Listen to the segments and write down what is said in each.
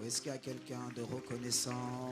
Est-ce qu'il y a quelqu'un de reconnaissant?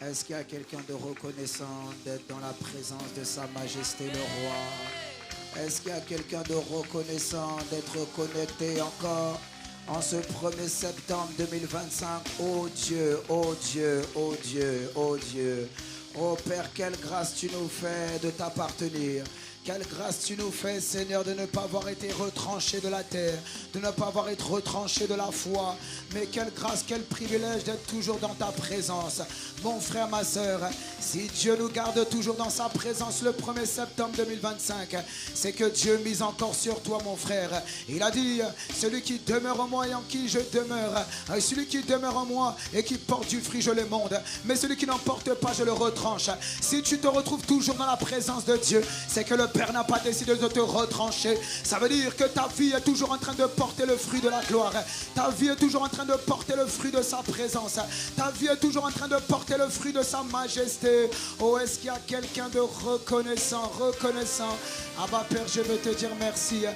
Est-ce qu'il y a quelqu'un de reconnaissant d'être dans la présence de Sa Majesté le Roi? Est-ce qu'il y a quelqu'un de reconnaissant d'être connecté encore en ce 1er septembre 2025? Oh Dieu, oh Dieu, oh Dieu, oh Dieu. Oh Père, quelle grâce tu nous fais de t'appartenir. Quelle grâce tu nous fais, Seigneur, de ne pas avoir été retranché de la terre, de ne pas avoir été retranché de la foi. Mais quelle grâce, quel privilège d'être toujours dans ta présence. Mon frère, ma soeur, si Dieu nous garde toujours dans sa présence le 1er septembre 2025, c'est que Dieu mise encore sur toi, mon frère. Il a dit, celui qui demeure en moi et en qui je demeure, celui qui demeure en moi et qui porte du fruit, je le monde. Mais celui qui n'en porte pas, je le retranche. Si tu te retrouves toujours dans la présence de Dieu, c'est que le Père n'a pas décidé de te retrancher. Ça veut dire que ta vie est toujours en train de porter le fruit de la gloire. Ta vie est toujours en train de porter le fruit de sa présence. Ta vie est toujours en train de porter le fruit de sa majesté. Oh, est-ce qu'il y a quelqu'un de reconnaissant, reconnaissant? Ah bah Père, je veux te dire merci. Je veux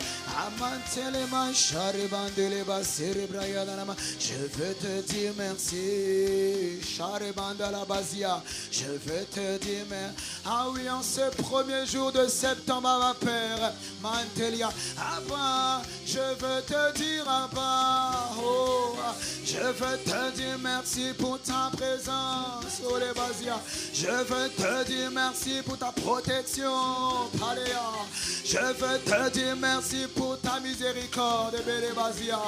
te dire merci. Je veux te dire merci. Ah oui, en ce 1er jour de septembre, Abba Père, Mantelia, Abba, je veux te dire Abba, oh, je veux te dire merci pour ta présence, oh les Basia, je veux te dire merci pour ta protection, Paléa, je veux te dire merci pour ta miséricorde, belle Basia,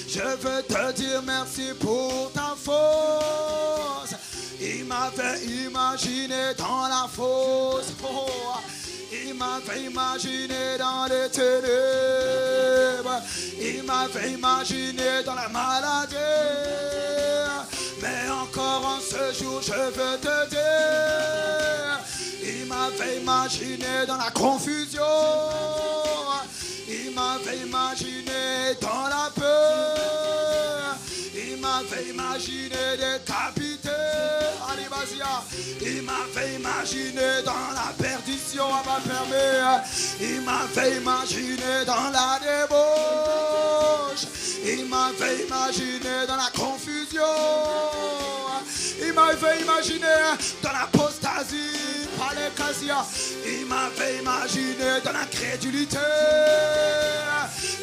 je veux te dire merci pour ta force. Il m'avait imaginé dans la fosse, oh, il m'avait imaginé dans les ténèbres, il m'avait imaginé dans la maladie, mais encore en ce jour je veux te dire, il m'avait imaginé dans la confusion, il m'avait imaginé dans la peur, il m'avait imaginé décapité, il m'avait imaginé dans la perdition, il m'avait imaginé dans la débauche, il m'avait imaginé dans la confusion, il m'avait imaginé dans l'apostasie, il m'avait imaginé dans l'incrédulité,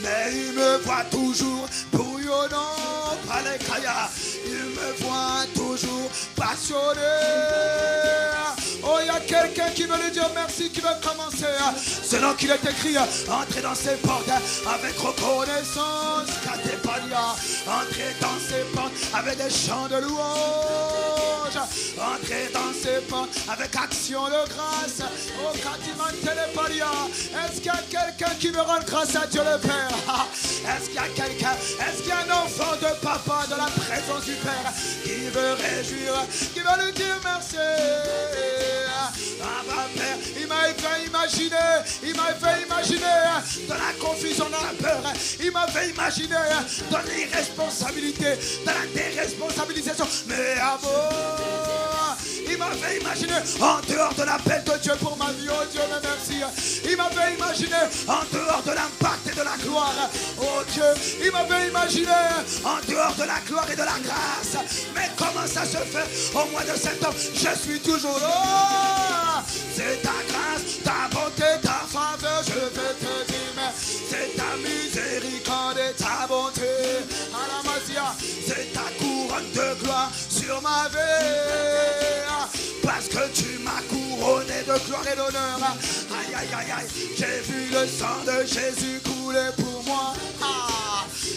mais il me voit toujours bouillonnant, il me voit toujours passionné. Oh, il y a quelqu'un qui veut lui dire merci, qui veut commencer. Selon qu'il est écrit, entrez dans ses portes avec reconnaissance, entrez dans ses portes avec des chants de louange, entrez dans ses portes avec action de grâce. Oh, est-ce qu'il y a quelqu'un qui veut rendre grâce à Dieu le Père? Est-ce qu'il y a quelqu'un, est-ce qu'il y a un enfant de papa de la présence du Père qui veut réjouir, qui veut lui dire merci? Ah ma Père, il m'avait fait imaginer dans la confusion, dans la peur, il m'avait imaginé dans l'irresponsabilité, dans la déresponsabilisation, mais amour, il m'avait imaginé en dehors de l'appel de Dieu pour ma vie, oh Dieu merci, il m'avait imaginé en dehors de l'impact et de la gloire, oh Dieu, il m'avait imaginé en dehors de la gloire et de la grâce, mais comment ça se fait au mois de septembre, je suis toujours là, c'est ta grâce, ta bonté, ta faveur, je veux te dire merci, c'est ta miséricorde et ta bonté, à la Masia, c'est ta couronne de gloire sur ma vie, parce que tu m'as couronné de gloire et d'honneur, aïe aïe aïe aïe, j'ai vu le sang de Jésus couler pour moi,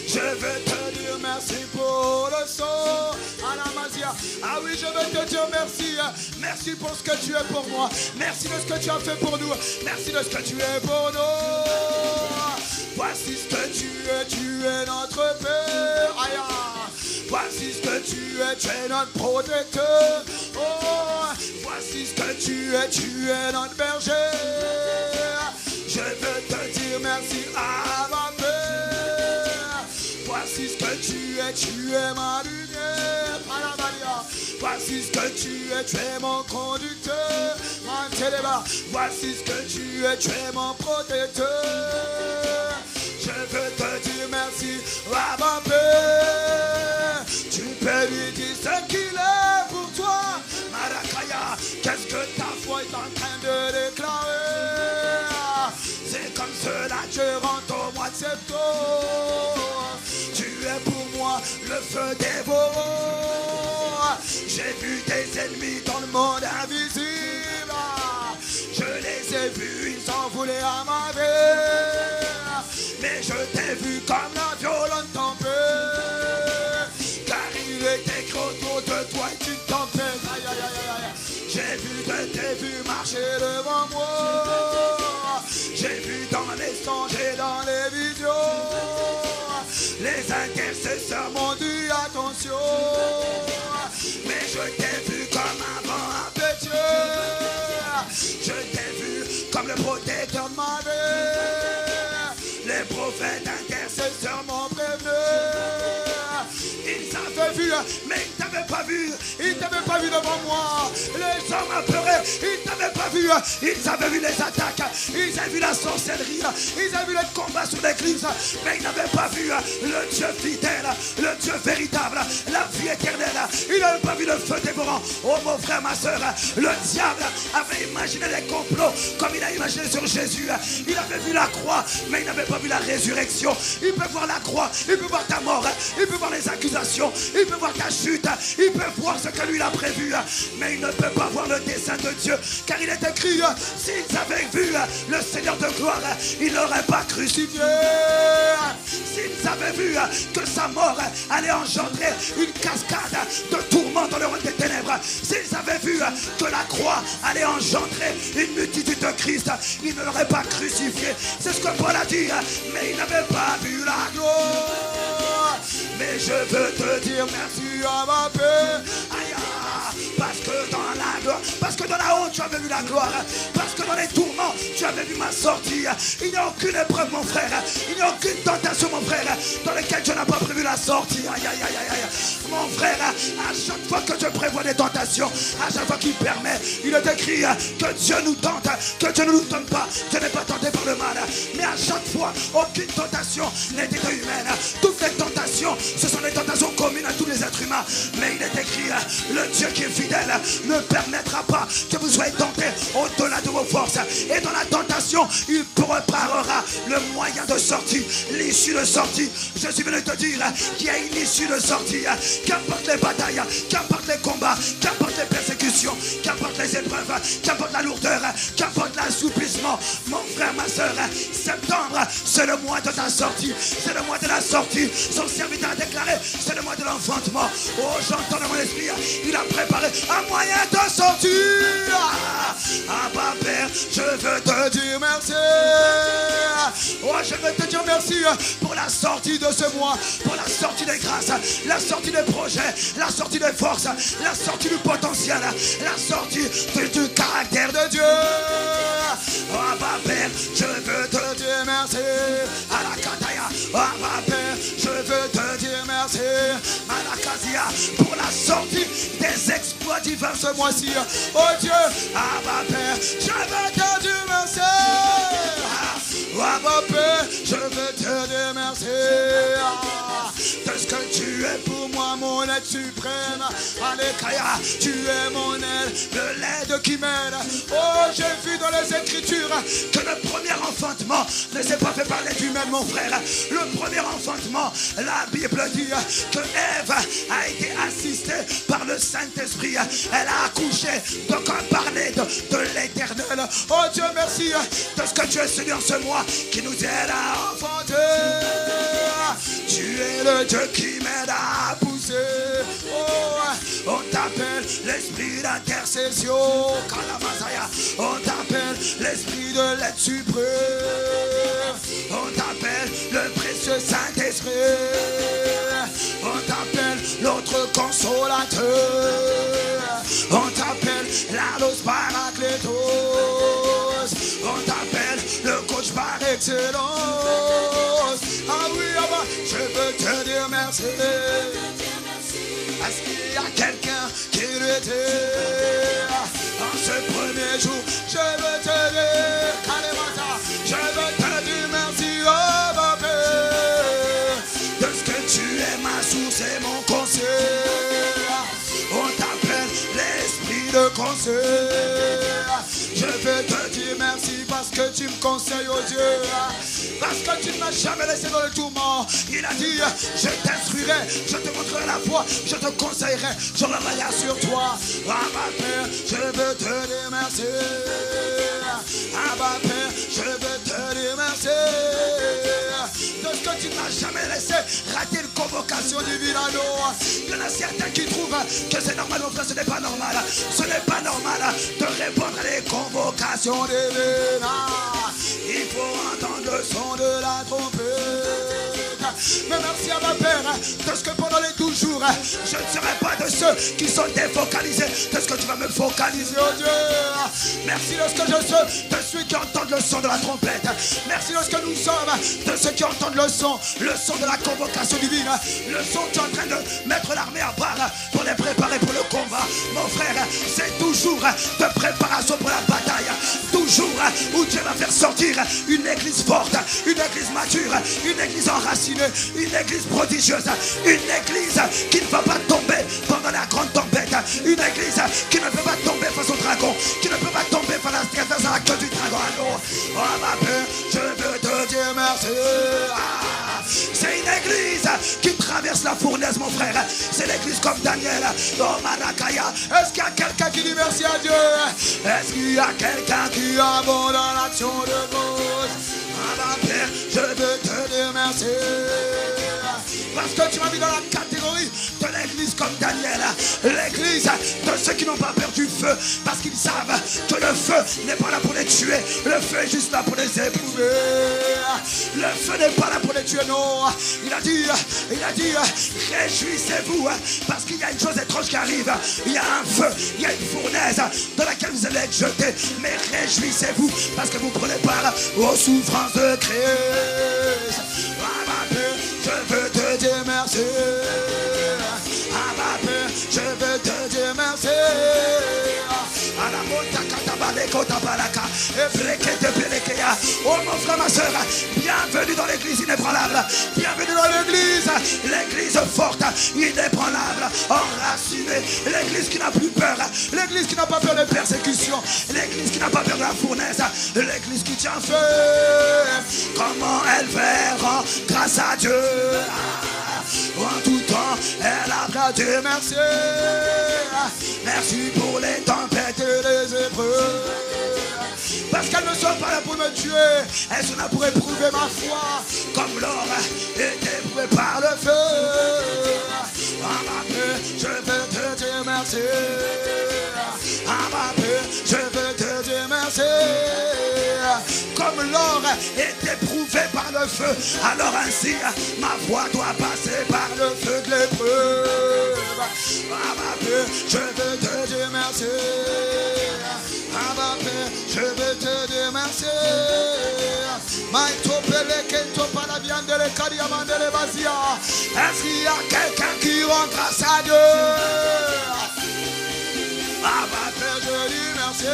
je veux te dire merci pour le sang, à la Masia, ah oui je veux te dire merci, merci pour ce que tu es pour moi, merci de ce que tu as fait pour nous, merci de ce que tu es pour nous, voici ce que tu es notre Père, aïe, voici ce que tu es notre protecteur, oh, voici ce que tu es notre berger, je veux te dire merci à ma Père, voici ce que tu es ma lumière, voici ce que tu es mon conducteur, voici ce que tu es mon protecteur, je veux te dire merci à ma Père, tu peux moi le feu dévorant. J'ai vu des ennemis dans le monde invisible. Je les ai vus, ils s'en voulaient à ma vie. Mais je t'ai vu comme la violente tempête. Car il était écrit autour de toi et une tempête. Aïe, aïe, aïe, aïe. J'ai vu, je t'ai vu marcher devant moi. J'ai vu dans les songes et dans les visions. Les intercesseurs m'ont dit attention. Mais je t'ai vu comme un vent impétueux. Je t'ai vu comme le protecteur de ma vie. Les prophètes intercesseurs m'ont prévenu. Ils avaient vu, mais ils t'avaient pas vu. Ils t'avaient pas vu devant moi. Les hommes apeurés, ils t'avaient pas vu. Ils avaient vu les attaques. Ils avaient vu la sorcellerie. Ils avaient vu les combats sur l'église. Mais ils n'avaient pas vu le Dieu fidèle, le Dieu véritable, la vie éternelle. Ils n'avaient pas vu le feu dévorant. Oh mon frère, ma soeur, le diable avait imaginé les complots comme il a imaginé sur Jésus. Il avait vu la croix, mais il n'avait pas vu la résurrection. Il peut voir la croix, il peut voir ta mort, il peut voir les accusations, il peut voir ta chute, il peut voir ce que lui a prévu, mais il ne peut pas voir le dessein de Dieu, car il est écrit, s'ils avaient vu le Seigneur de gloire, ils n'auraient pas crucifié. S'ils avaient vu que sa mort allait engendrer une cascade de tourments dans le royaume des ténèbres, s'ils avaient vu que la croix allait engendrer une multitude de Christ, ils ne l'auraient pas crucifié. C'est ce que Paul a dit, mais ils n'avaient pas vu la gloire. Mais je veux te dire merci à ma paix. Aïe, parce que dans la gloire, parce que dans la honte tu avais vu la gloire, parce que dans les tourments tu avais vu ma sortie. Il n'y a aucune épreuve mon frère, il n'y a aucune tentation mon frère dans laquelle tu n'as pas prévu la sortie. Aïe, aïe, aïe, aïe, aïe. Mon frère, à chaque fois que Dieu prévoit des tentations, à chaque fois qu'il permet, il est écrit que Dieu nous tente, que Dieu ne nous tente pas. Dieu n'est pas tenté par le mal, mais à chaque fois aucune tentation n'est été humaine. Toutes les tentations, ce sont des tentations communes à tous les êtres humains. Mais il est écrit, le Dieu qui est fidèle ne permettra pas que vous soyez tentés au-delà de vos forces. Et dans la tentation, il préparera le moyen de sortie, l'issue de sortie. Je suis venu te dire qu'il y a une issue de sortie. Qu'importe les batailles, qu'importe les combats, qu'importe les persécutions, qu'importe les épreuves, qu'importe la lourdeur, qu'importe l'assouplissement, mon frère, ma soeur, septembre, c'est le mois de ta sortie. C'est le mois de la sortie. Son serviteur a déclaré, c'est le mois de l'enfantement. Oh, j'entends dans mon esprit, il a préparé un moyen de sortie. Ah, bah, Père, je veux te dire merci. Oh, je veux te dire merci pour la sortie de ce mois, pour la sortie des grâces, la sortie des projets, la sortie des forces, la sortie du potentiel, la sortie du caractère de Dieu. Oh, bah, Père, je veux te dire merci. À la Kataya, oh, bah, Père, je veux te dire merci. À la Kasia, pour la sortie des exploits divins ce mois-ci. Oh Dieu, ah, bah, Père, je veux te dire merci. Ah, bah, Père, je veux te dire merci de ce que tu es pour moi, mon aide suprême. Alléluia, tu es mon aide, de l'aide qui m'aide. Oh, j'ai vu dans les Écritures que le premier enfantement ne s'est pas fait par l'aide humaine, mon frère. Le premier enfantement, la Bible dit que Ève a été assistée par le Saint-Esprit. Elle a accouché, donc on parlait de l'éternel. Oh Dieu, merci de ce que tu es Seigneur ce mois qui nous aide à enfanter. Tu es le Dieu qui m'aide à pousser. Oh, on t'appelle l'esprit d'intercession. On t'appelle l'esprit de l'aide suprême. On t'appelle le précieux Saint-Esprit. On t'appelle l'autre consolateur. On t'appelle l'Allos Paraclétos. On t'appelle le coach par excellence. Ah oui, ah bah, je veux te dire merci. Parce qu'il y a quelqu'un qui l'était. En ce premier jour, je veux te dire, je veux te dire merci, oh ma Père, de ce que tu es ma source et mon conseil. On t'appelle l'esprit de conseil. Je veux te dire merci parce que tu me conseilles, oh Dieu. Parce que tu ne m'as jamais laissé dans le tourment. Il a dit, je t'instruirai, je te montrerai la voie, je te conseillerai, je reveillerai sur toi. Abba Père, je veux te dire merci. Abba Père, je veux te dire merci. De ce que tu n'as jamais laissé rater une convocation divine à nous. Il y en a certains qui trouvent que c'est normal, mon frère, ce n'est pas normal. Ce n'est pas normal de répondre à des convocations divines. Il faut entendre le son de la trompette. Mais merci à ma Père de ce que pendant les 12 jours, je ne serai pas de ceux qui sont défocalisés, de ce que tu vas me focaliser, oh Dieu. Merci de ce que je suis de ceux qui entendent le son de la trompette. Merci de ce que nous sommes de ceux qui entendent le son de la convocation divine. Le son, tu es en train de mettre l'armée à part pour les préparer pour le combat. Mon frère, c'est toujours de préparation pour la bataille. Toujours où Dieu va faire sortir une église forte, une église mature, une église enracinée, une église prodigieuse, une église qui ne va pas tomber pendant la grande tempête, une église qui ne peut pas tomber face au dragon, qui ne peut pas tomber face à la queue du dragon. Oh ma Père, je veux te dire merci. C'est une église qui traverse la fournaise, mon frère. C'est l'église comme Daniel. Oh Marakaya. Est-ce qu'il y a quelqu'un qui dit merci à Dieu? Est-ce qu'il y a quelqu'un qui abonde dans l'action de Dieu? Ah Père, je veux te dire merci. Parce que tu m'as mis dans la catégorie de l'église comme Daniel. L'église de ceux qui n'ont pas peur du feu. Parce qu'ils savent que le feu n'est pas là pour les tuer. Le feu est juste là pour les éprouver. Le feu n'est pas là pour les tuer, non. Il a dit, réjouissez-vous. Parce qu'il y a une chose étrange qui arrive. Il y a un feu, il y a une fournaise dans laquelle vous allez être jetés. Mais réjouissez-vous parce que vous prenez part aux souffrances de Christ. Je veux te dire merci. Ah Père, je veux te dire merci. Oh mon frère, ma soeur, bienvenue dans l'église inébranlable. Bienvenue dans l'église forte, inébranlable, enracinée. L'église qui n'a plus peur, l'église qui n'a pas peur de persécution, l'église qui n'a pas peur de la fournaise, l'église qui tient feu. Comment elle fait rendre grâce à Dieu. En tout temps, elle a gardé merci. Merci pour les tempêtes et les épreuves. Parce qu'elles ne sont pas là pour me tuer, elles sont là pour éprouver ma foi. Comme l'or est éprouvé par le feu. Ah ma Père, je veux te dire merci. Ah ma Père, je veux te dire merci. Comme l'or est éprouvé par le feu, alors ainsi ma foi doit passer par le feu de l'épreuve. Ah ma Père, je veux te dire merci. Ah ma Père, je veux te dire merci. Est-ce qu'il y a quelqu'un qui rend grâce à Dieu? Ah ma Père, je dis merci.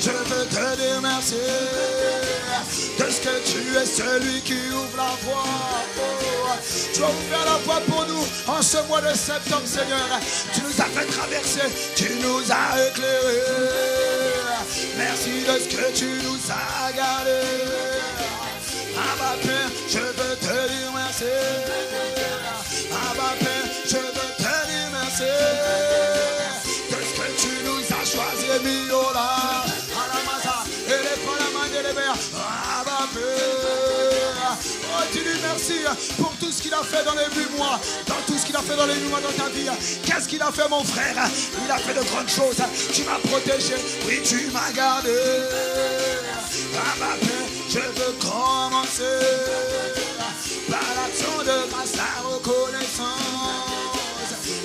Je veux te dire merci de ce que tu es celui qui ouvre la voie. Tu as ouvert la voie pour nous en ce mois de septembre, Seigneur. Tu nous as fait traverser, tu nous as éclairés. Merci de ce que tu nous as gardés. Ah ma Père, je veux te dire merci. Ah ma Père, je veux te dire merci de ce que tu nous as choisis, Miola. Ah ma Père, oh tu dis merci pour tout ce qu'il a fait dans les 8 mois, dans tout ce qu'il a fait dans les 8 mois dans ta vie. Qu'est-ce qu'il a fait mon frère? Il a fait de grandes choses. Tu m'as protégé, oui tu m'as gardé. Ah ma Père, je veux commencer par l'action de grâce, la reconnaissance.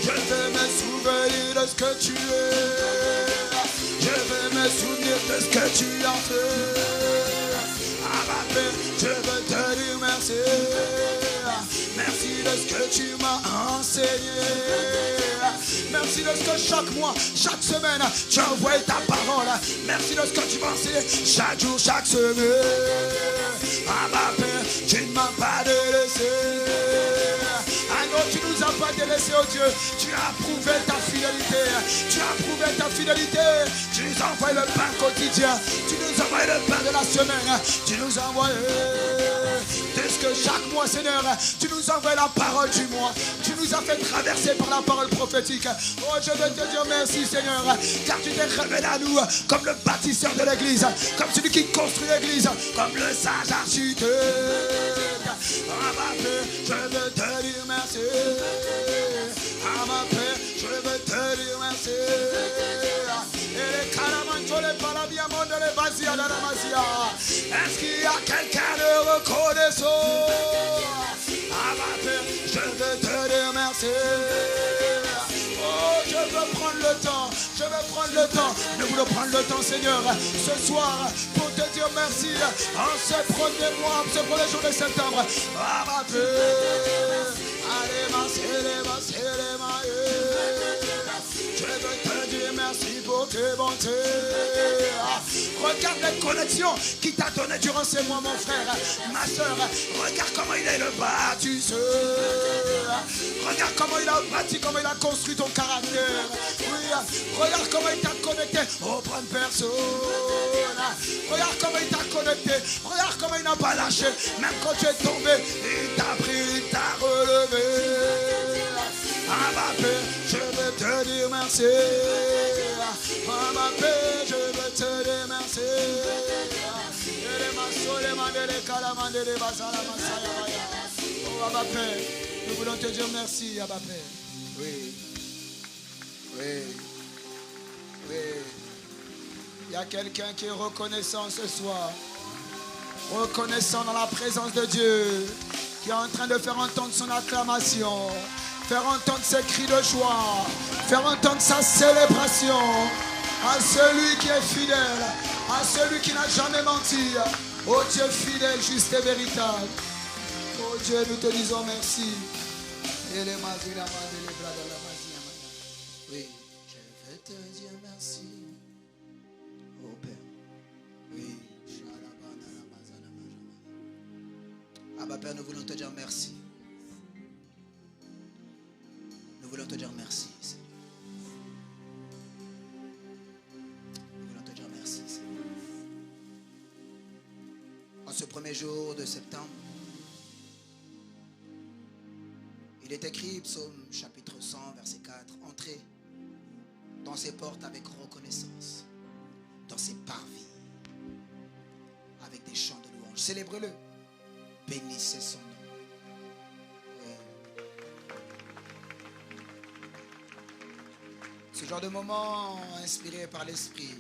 Je veux me souvenir de ce que tu es. Je veux me souvenir de ce que tu as fait. Ah ma Père, je veux te dire merci. Merci de ce que tu m'as enseigné. Merci Merci de ce que chaque mois, chaque semaine, tu as envoyé ta parole. Merci de ce que tu vas enseigner chaque jour, chaque semaine. Ah ma Père, tu ne m'as pas délaissé. Ah non, tu nous as pas délaissé, oh Dieu. Tu as prouvé ta fidélité. Tu as prouvé ta fidélité. Tu nous as envoyé le pain quotidien. Tu nous as envoyé le pain de la semaine. Tu nous as envoyé que chaque mois, Seigneur, tu nous envoies la parole du mois. Tu nous as fait traverser par la parole prophétique. Oh, je veux te dire merci, Seigneur, car tu t'es révélé à nous comme le bâtisseur de l'église, comme celui qui construit l'église, comme le sage architecte. Ah, ma paix, je veux te dire merci. Ah, ma paix, je veux te dire merci. Est-ce qu'il y a quelqu'un de reconnaissant? Ah ma Père, je veux te dire merci. Oh, je veux prendre le temps. Je veux prendre le temps. Nous voulons prendre le temps, Seigneur, ce soir, pour te dire merci. En ce premier mois, ce premier jour de septembre. Ah ma Père, allez, merci, je veux te dire merci pour tes bontés. Regarde les connexions qu'il t'a données durant ces mois, mon frère, ma soeur. Regarde comment il est le bâtisseur. Regarde comment il a bâti, comment il a construit ton caractère. Oui, regarde comment il t'a connecté aux bonnes personnes. Regarde comment il t'a connecté. Regarde comment il n'a pas lâché. Même quand tu es tombé, il t'a pris, il t'a relevé. Ah ma paix, je veux te dire merci. Ah ma paix, je veux te dire merci. Oh Abba Père, nous voulons te dire merci, Abba Père. Oui, oui, oui. Il y a quelqu'un qui est reconnaissant ce soir. Reconnaissant dans la présence de Dieu, qui est en train de faire entendre son acclamation. Faire entendre ses cris de joie, faire entendre sa célébration à celui qui est fidèle, à celui qui n'a jamais menti. Oh Dieu fidèle, juste et véritable. Oh Dieu, nous te disons merci. Oui, je veux te dire merci. Oh Père. Oui. Ah bah Père, nous voulons te dire merci. Nous voulons te dire merci, Seigneur. Nous voulons te dire merci, Seigneur. En ce premier jour de septembre, il est écrit, psaume chapitre 100, verset 4, « Entrez dans ses portes avec reconnaissance, dans ses parvis, avec des chants de louange. Célébrez-le, bénissez son nom. » Ce genre de moments inspirés par l'Esprit,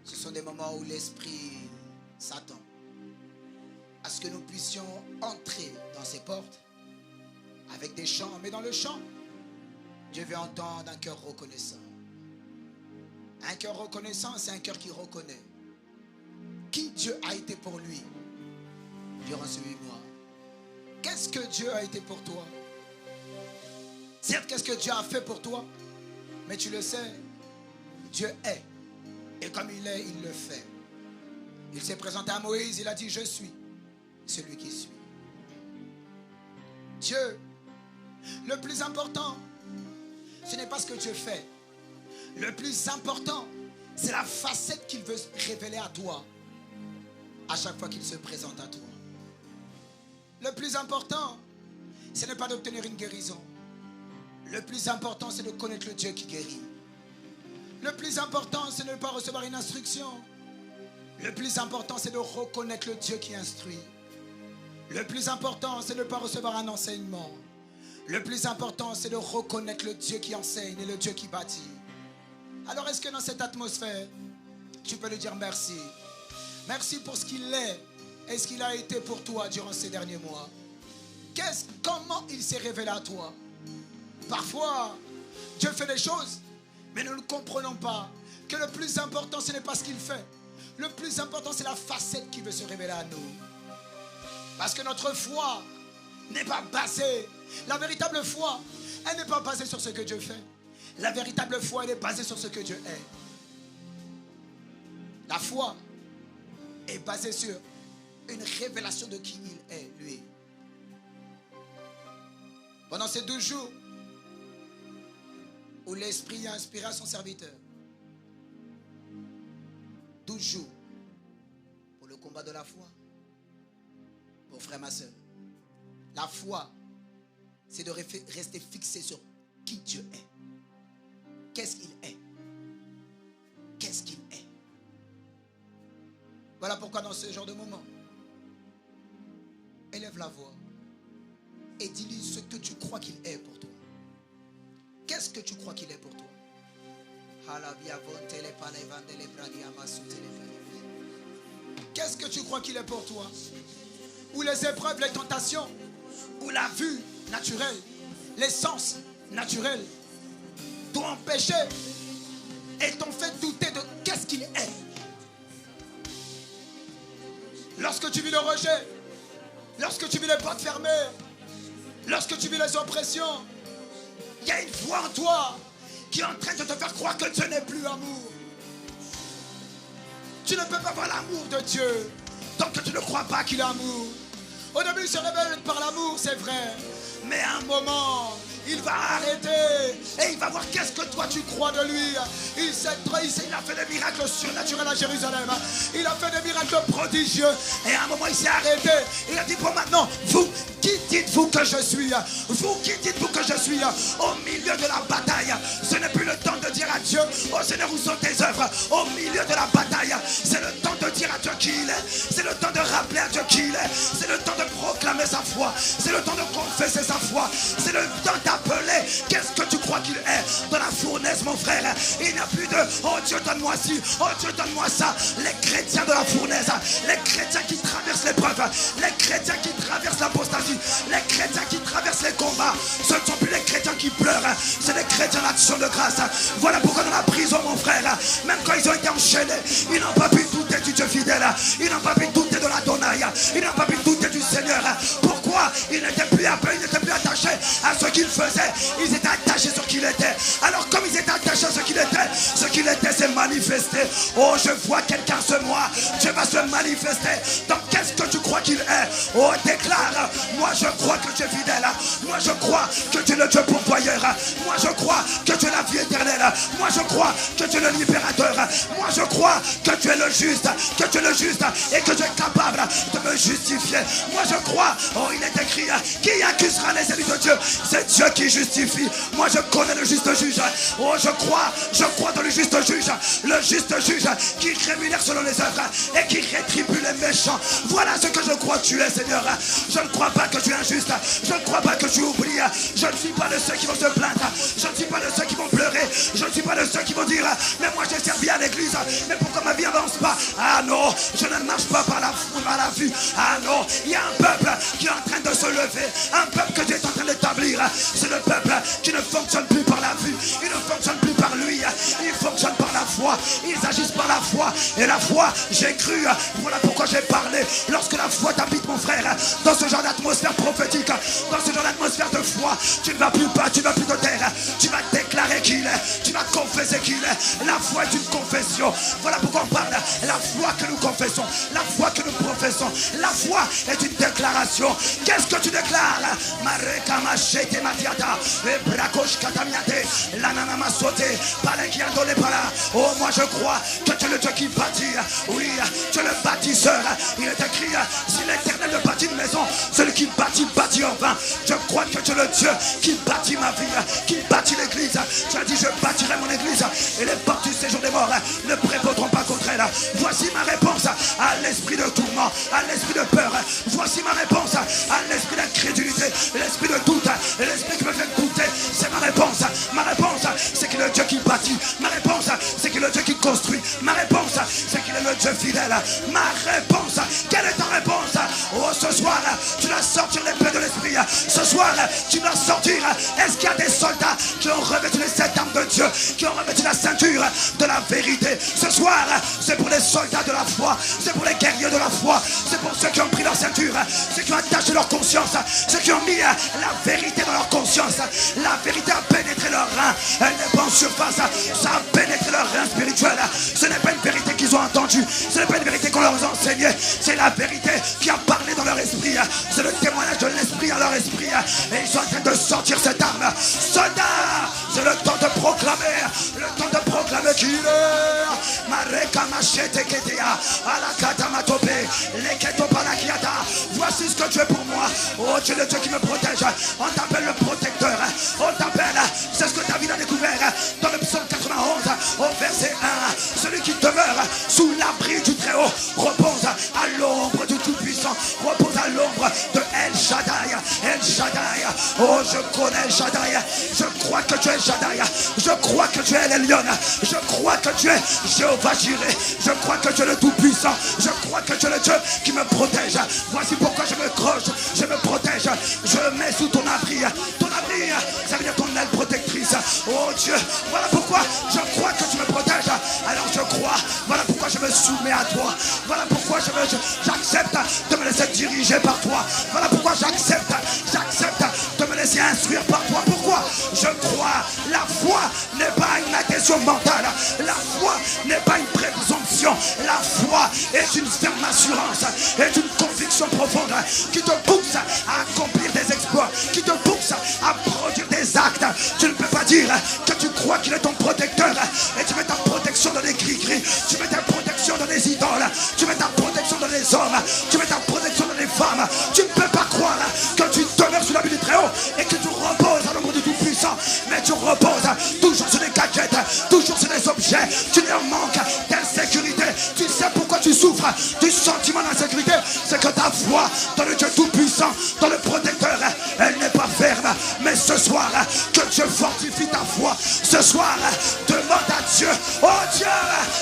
ce sont des moments où l'Esprit s'attend à ce que nous puissions entrer dans ses portes avec des chants. Mais dans le chant, Dieu veut entendre un cœur reconnaissant. Un cœur reconnaissant, c'est un cœur qui reconnaît qui Dieu a été pour lui durant ce 8 mois. Qu'est-ce que Dieu a été pour toi? Certes, qu'est-ce que Dieu a fait pour toi? Mais tu le sais, Dieu est. Et comme il est, il le fait. Il s'est présenté à Moïse, il a dit, je suis celui qui suis. Dieu, le plus important, ce n'est pas ce que Dieu fait. Le plus important, c'est la facette qu'il veut révéler à toi à chaque fois qu'il se présente à toi. Le plus important, ce n'est pas d'obtenir une guérison. Le plus important, c'est de connaître le Dieu qui guérit. Le plus important, c'est de ne pas recevoir une instruction. Le plus important, c'est de reconnaître le Dieu qui instruit. Le plus important, c'est de ne pas recevoir un enseignement. Le plus important, c'est de reconnaître le Dieu qui enseigne et le Dieu qui bâtit. Alors, est-ce que dans cette atmosphère, tu peux lui dire merci? Merci pour ce qu'il est et ce qu'il a été pour toi durant ces derniers mois. Comment il s'est révélé à toi? Parfois, Dieu fait des choses, mais nous ne comprenons pas que le plus important, ce n'est pas ce qu'il fait. Le plus important, c'est la facette qui veut se révéler à nous. Parce que notre foi n'est pas basée. La véritable foi Elle n'est pas basée sur ce que Dieu fait. La véritable foi, elle est basée sur ce que Dieu est. La foi est basée sur une révélation de qui il est, lui. Pendant ces 12 jours où l'Esprit a inspiré à son serviteur, 12 jours pour le combat de la foi. Mon frère, ma soeur, la foi, c'est de rester fixé sur qui Dieu est. Qu'est-ce qu'il est? Qu'est-ce qu'il est? Voilà pourquoi dans ce genre de moment, élève la voix et dis-lui ce que tu crois qu'il est pour toi. Qu'est-ce que tu crois qu'il est pour toi? Qu'est-ce que tu crois qu'il est pour toi? Ou les épreuves, les tentations, ou la vue naturelle, les sens naturels t'ont empêché et t'ont fait douter de qu'est-ce qu'il est. Lorsque tu vis le rejet, lorsque tu vis les portes fermées, lorsque tu vis les oppressions, il y a une voix en toi qui est en train de te faire croire que Dieu n'est plus amour. Tu ne peux pas voir l'amour de Dieu tant que tu ne crois pas qu'il est amour. Au début, il se révèle par l'amour, c'est vrai. Mais à un moment, il va arrêter et il va voir qu'est-ce que toi tu crois de lui. Il a fait des miracles surnaturels à Jérusalem. Il a fait des miracles prodigieux. Et à un moment, il s'est arrêté. Il a dit, bon maintenant, vous, qui dites-vous que je suis? Vous, qui dites-vous que je suis? Au milieu de la bataille, ce n'est plus le temps de dire à Dieu, oh Seigneur, où sont tes œuvres? Au milieu de la bataille, c'est le temps de dire à Dieu qui il est. C'est le temps de rappeler à Dieu qui il est. C'est le temps de proclamer sa foi. C'est le temps de confesser sa foi. C'est le temps d'appeler. Qu'est-ce que tu crois qu'il est dans la fournaise, mon frère? Il n'y a plus de oh Dieu donne-moi ci, oh Dieu donne-moi ça. Les chrétiens de la fournaise, les chrétiens qui traversent l'épreuve, les chrétiens qui traversent l'apostasie, les chrétiens qui traversent les combats, ce ne sont plus les chrétiens qui pleurent, c'est les chrétiens d'action de grâce. Voilà pourquoi dans la prison, mon frère, même quand ils ont été enchaînés, ils n'ont pas pu douter du Dieu fidèle, ils n'ont pas pu douter de l'Adonai, ils n'ont pas pu douter du Seigneur. Pourquoi? Ils n'étaient plus attachés à ce qu'il faisait, ils étaient attachés sur qui il était. Alors comme ils étaient attachés à ce qu'il était s'est manifesté. Oh, je vois quelqu'un ce mois, Dieu va se manifester. Donc qu'est-ce que tu crois qu'il est? Oh, déclare, moi je crois que tu es fidèle, moi je crois que tu es le Dieu pourvoyeur, moi je crois que tu es la vie éternelle, moi je crois que tu es le libérateur, moi je crois que tu es le juste, et que tu es capable de me justifier. Moi je crois, oh il est écrit, qui accusera les élus de Dieu? C'est Dieu qui justifie. Moi je connais le juste juge. Oh je crois dans le juste juge qui rémunère selon les œuvres et qui rétribue les méchants. Voilà ce que je crois que tu es, Seigneur. Je ne crois pas que tu es injuste, je ne crois pas que tu oublies. Je ne suis pas de ceux qui vont se plaindre, je ne suis pas de ceux qui vont pleurer, je ne suis pas de ceux qui vont dire mais moi j'ai servi à l'église, mais pourquoi ma vie n'avance pas? Ah non, je ne marche pas par la vue. Ah non, il y a un peuple qui est en train de se lever, un peuple que Dieu est en train d'établir. C'est le peuple qui ne fonctionne plus par la vue, il ne fonctionne plus par lui, il fonctionne par la foi, ils agissent par la foi. Et la foi, j'ai cru, voilà pourquoi j'ai parlé. Lorsque la foi t'habite, mon frère, dans ce genre d'atmosphère prophétique, dans ce genre d'atmosphère de foi, tu ne vas plus te taire, tu vas déclarer qui il est, tu vas confesser qui il est. La foi est une confession. Voilà pourquoi on parle la foi que nous confessons, la foi que nous professons. La foi est une déclaration. Qu'est-ce que tu déclares? Oh, moi je crois que tu es le Dieu qui bâtit. Oui, tu es le bâtisseur. Il est écrit, si l'Éternel ne bâtit une maison, celui qui bâtit en vain. Je crois que tu es le Dieu qui bâtit ma vie, qui bâtit l'église. Tu as dit, je bâtirai mon église et les portes du séjour des morts ne prévaudront pas contre elle. Voici ma réponse à l'esprit de tourment, à l'esprit de peur. Voici ma réponse à l'esprit d'incrédulité, l'esprit de doute, l'esprit qui me fait douter. C'est ma réponse. Ma réponse, c'est qu'il est le Dieu qui bâtit. Ma réponse, c'est qu'il est le Dieu qui construit. Ma réponse, c'est qu'il est le Dieu fidèle. Ma réponse, quelle est ta réponse? Oh, ce soir, tu dois sortir l'épée de l'esprit. Ce soir, tu dois sortir. Est-ce qu'il y a des soldats qui ont revêtu les 7 armes de Dieu, qui ont revêtu la ceinture de la vérité? Ce soir, c'est pour les soldats de la foi, c'est pour les guerriers de la foi, c'est pour ceux qui ont pris leur ceinture, ceux qui ont attaché leur conscience, ceux qui ont mis la vérité dans leur conscience. La vérité a pénétré leurs reins. Elle n'est pas en surface, ça a pénétré leurs reins spirituels. Ce n'est pas une vérité qu'ils ont entendue, ce n'est pas une vérité qu'on leur a enseignée, c'est la vérité qui a parlé dans leur esprit. C'est le témoignage de l'esprit à leur esprit. Et ils sont en train de sortir cette âme. Soldats, c'est le temps de proclamer, qu'il est. Mareka machete ketea, alakata matope, leketo palakiata. Voici ce que tu es pour moi. Oh Dieu, le Dieu qui me protège. On t'appelle le protecteur. On t'appelle, c'est ce que David a découvert dans le psaume 91 au verset 1. Celui qui demeure sous l'abri du Très-Haut repose à l'ombre du Tout-Puissant, repose à l'ombre de El Shaddai. El Shaddai, oh je connais El Shaddai. Je crois que tu es El Shaddai. Je crois que tu es l'Elion. Je crois que tu es Jéhovah Jireh. Je crois que tu es le Tout-Puissant. Je crois que tu es le Dieu qui me protège. Voici pourquoi je me croche, je me protège. Je me mets sous ton abri. Ton abri, ça veut dire ton aile protectrice. Oh Dieu, voilà pourquoi je crois que tu me protèges. Alors je crois, voilà pourquoi je me soumets à toi. Voilà pourquoi j'accepte de me laisser diriger par toi. Voilà pourquoi j'accepte de me laisser instruire par toi. Pourquoi je crois? La foi n'est pas une adhésion mentale. La foi n'est pas une présomption. La foi est une ferme assurance, est une conviction profonde qui te pousse à accomplir des exploits, qui te pousse à produire des actes. Tu ne peux pas dire que tu crois qu'il est ton protecteur et tu mets ta protection dans les gris-gris, tu mets ta protection dans les idoles, tu mets ta protection dans les hommes, tu mets ta protection dans les femmes. Tu ne peux pas croire que tu demeures sous l'abri du Très-Haut et que tu reposes à l'ombre du Tout-Puissant, mais tu reposes toujours sur des gadgets, toujours sur des objets. Tu leur manques d'insécurité. Tu sais pourquoi tu souffres du sentiment d'insécurité? C'est que ta foi dans le Dieu Tout-Puissant, dans le protecteur, elle n'est pas ferme. Mais ce soir, que Dieu fortifie ta foi. Ce soir, demande à Dieu: oh Dieu,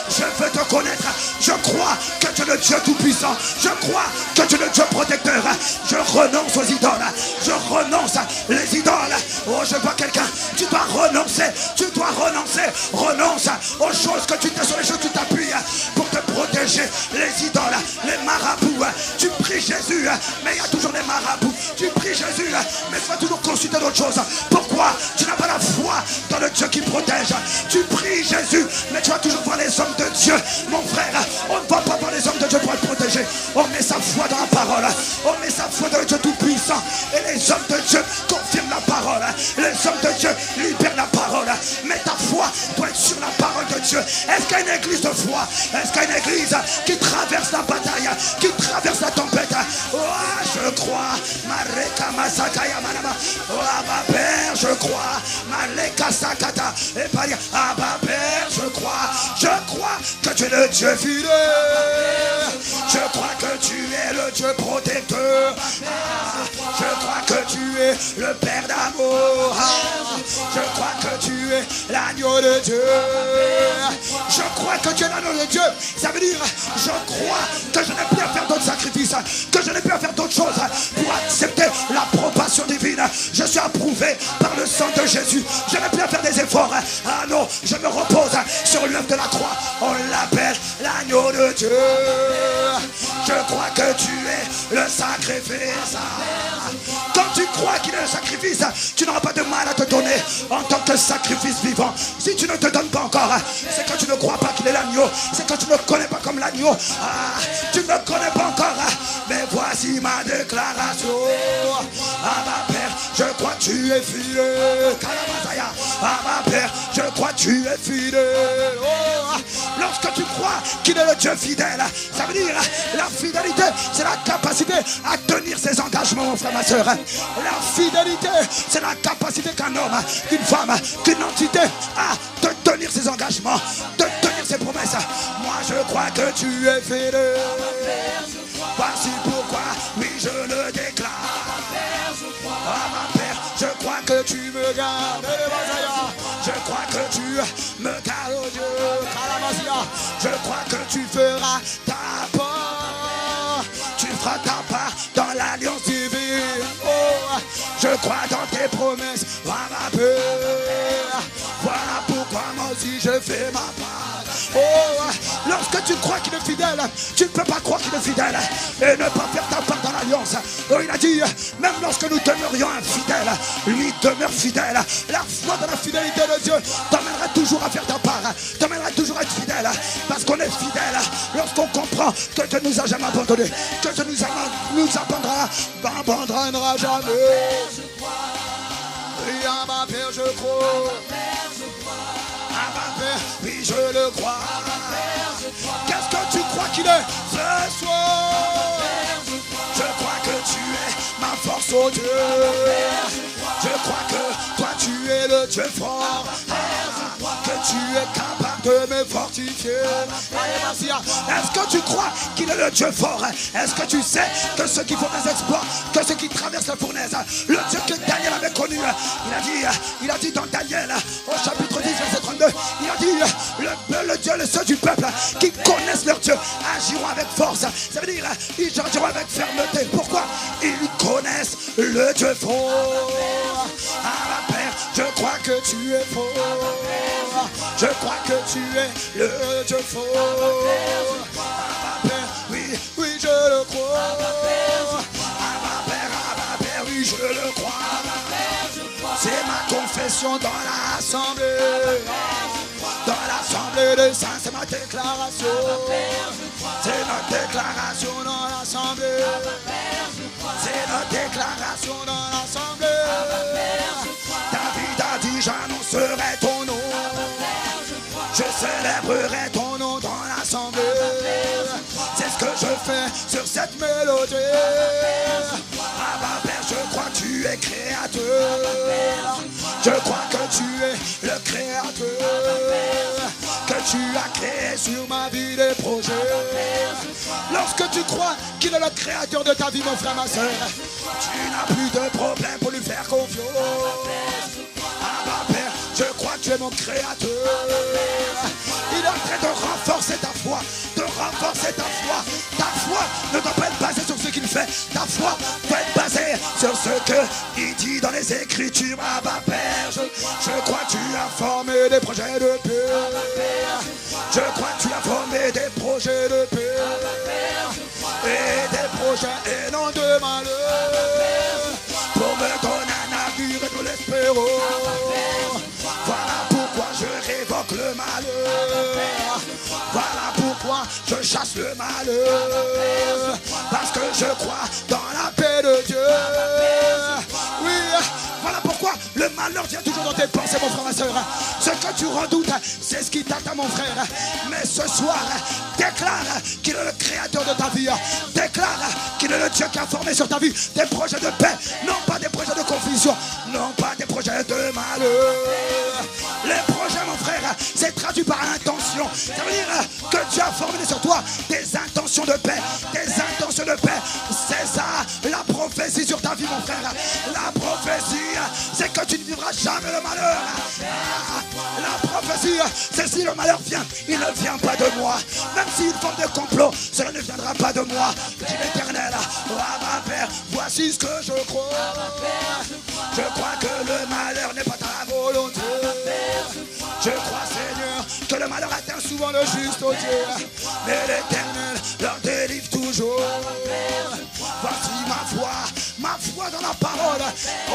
je veux te connaître. Je crois que tu es le Dieu Tout-Puissant. Je crois que tu es le Dieu protecteur. Je renonce aux idoles. Je renonce les idoles. Oh, je vois quelqu'un. Tu dois renoncer. Tu dois renoncer. Renonce aux choses que tu t'es, sur les choses que tu t'appuies pour te protéger. Les idoles, les marabouts. Tu pries Jésus, mais il y a toujours des marabouts. Tu pries Jésus, mais tu vas toujours consulter d'autres choses. Pourquoi tu n'as pas la foi dans le Dieu qui protège? Tu pries Jésus, mais tu vas toujours voir les hommes de Dieu. Mon frère, on ne va pas voir les hommes de Dieu pour être protégés. On met sa foi dans la parole. On met sa foi dans le Dieu Tout-Puissant. Et les hommes de Dieu confirment la parole. Les hommes de Dieu libèrent la parole. Mais ta foi doit être sur la parole de Dieu. Est-ce qu'il y a une église de foi? Est-ce qu'il y a une église qui traverse la bataille, qui traverse la tempête? Oh, je crois. Mareka Masakaya Manama. Oh, Abba Père, je crois. Maleka Sakata. Et pas dire Abba Père, je crois. Je crois que tu es le Dieu fidèle. Je crois que tu es le Dieu protecteur. Je crois que tu es le Père d'amour. Je crois que tu es l'agneau de Dieu. Je crois que tu es l'agneau de Dieu. Ça veut dire, je crois que je n'ai plus à faire d'autres sacrifices, que je n'ai plus à faire d'autres choses pour accepter l'approbation divine. Je suis approuvé par le sang de Jésus. Je n'ai plus à faire des efforts. Ah non, je me repose sur l'œuvre de la croix. On l'appelle l'agneau de Dieu. Je crois que tu es le sacrifice. Quand tu crois qu'il est le sacrifice, tu n'auras pas de mal à te donner en tant que sacrifice vivant. Si tu ne te donnes pas encore, c'est que tu ne crois pas qu'il est l'agneau. C'est que tu ne le connais pas comme l'agneau. Ah, tu ne le connais pas encore. Mais voici ma déclaration. Ah ma Père, je crois que tu es fidèle. Ah ma Père, je crois que tu es fidèle. Oh, lorsque tu crois qu'il est le Dieu fidèle, ça veut dire la fidélité, c'est la capacité à tenir ses engagements, mon frère, ma soeur. La fidélité, c'est la capacité qu'un homme, qu'une femme, qu'une entité a de tenir ses engagements, de tenir ses promesses. Moi, je crois que tu es fidèle. Voici pourquoi, oui, je le déclare. Ah, ma Père, je crois que tu me gardes. Je crois que tu me gardes, oh Dieu. Je crois que tu feras ta part. Tu feras ta part dans l'alliance divine. Oh, je crois dans tes promesses. Voilà ma peur. Voilà pourquoi moi aussi je fais ma part. Oh, Lorsque tu crois qu'il est fidèle, tu ne peux pas croire qu'il est fidèle et ne pas faire ta part dans l'alliance. Il a dit, même lorsque nous demeurions infidèles, lui demeure fidèle. La foi dans la fidélité de Dieu t'emmènera toujours à faire ta part, t'emmènera toujours à être fidèle, parce qu'on est fidèle lorsqu'on comprend que Dieu nous a jamais abandonnés, que Dieu nous abandonnera jamais. Oui, à ma Père, je crois. À ma Père, oui, je le crois. Qu'est-ce que tu crois qu'il est ce soir? Je crois que tu es ma force, oh Dieu. Je crois que toi, tu es le Dieu fort. Que tu es capable de me fortifier. Est-ce que tu crois qu'il est le Dieu fort? Est-ce que tu sais que ceux qui font des exploits, que ceux qui traversent la fournaise, le Dieu que Daniel avait connu, il a dit dans Daniel au chapitre 10 verset 32, il a dit le Dieu, le seul du peuple qui connaissent leur Dieu agiront avec force. Ça veut dire ils agiront avec fermeté. Pourquoi? Ils connaissent le Dieu fort. Ah ma Père, je crois que tu es fort. Je crois que tu es le Dieu fort. Ah ma Père, oui, oui, je le crois. Ah ma Père, oui, je le crois. C'est ma confession dans l'assemblée. Dans l'assemblée des saints, c'est ma déclaration. C'est notre déclaration dans l'assemblée. C'est notre déclaration dans l'assemblée. David a dit, j'annoncerai ton nom. Je célébrerai ton nom dans l'assemblée. C'est ce que je fais sur cette mélodie. Ah ma Père, je crois que tu es créateur. Je crois que tu es le créateur. Que tu as créé sur ma vie des projets. Lorsque tu crois qu'il est le créateur de ta vie, mon frère, ma soeur, tu n'as plus de problème pour lui faire confiance. Ah ma Père, je crois que tu es mon créateur. Il est en train de renforcer ta foi, de renforcer ta foi. Ta foi ne doit pas être basée sur ce qu'il fait. Ta foi doit être basée sur ce qu'il dit dans les Écritures. Ah ma Père, je crois que tu as formé des projets de paix. Je crois que tu as formé des projets de paix. Et des projets et non de malheur. Pour me donner un avenir et nous l'espérons. Voilà pourquoi je révoque le malheur. Voilà pourquoi je chasse le malheur. Parce que je crois dans la paix de Dieu. Oui, voilà pourquoi le malheur vient toujours dans tes pensées, mon frère, ma soeur. Ce que tu redoutes, c'est ce qui t'attend, mon frère. Mais ce soir, déclare qu'il est le créateur de ta vie. Déclare qu'il est le Dieu qui a formé sur ta vie des projets de paix, non pas des projets de confusion, non pas des projets de malheur. Les projets, mon frère, c'est traduit par intention. Ça veut dire que Dieu a formé sur toi des intentions de paix. Des intentions de paix. C'est ça, la prophétie sur ta vie, mon frère. La prophétie, c'est que tu ne vivras jamais le malheur. La prophétie, c'est si le malheur vient, il ne vient pas de moi. Même s'il forme des complots, cela ne viendra pas de moi. Dit l'Éternel, oh ma Père, voici ce que je crois. Je crois que le malheur n'est pas ta volonté. Je crois, Seigneur, que le malheur atteint souvent le juste, oh Dieu. Mais l'Éternel leur délivre toujours. Voici ma foi dans la parole. Oh,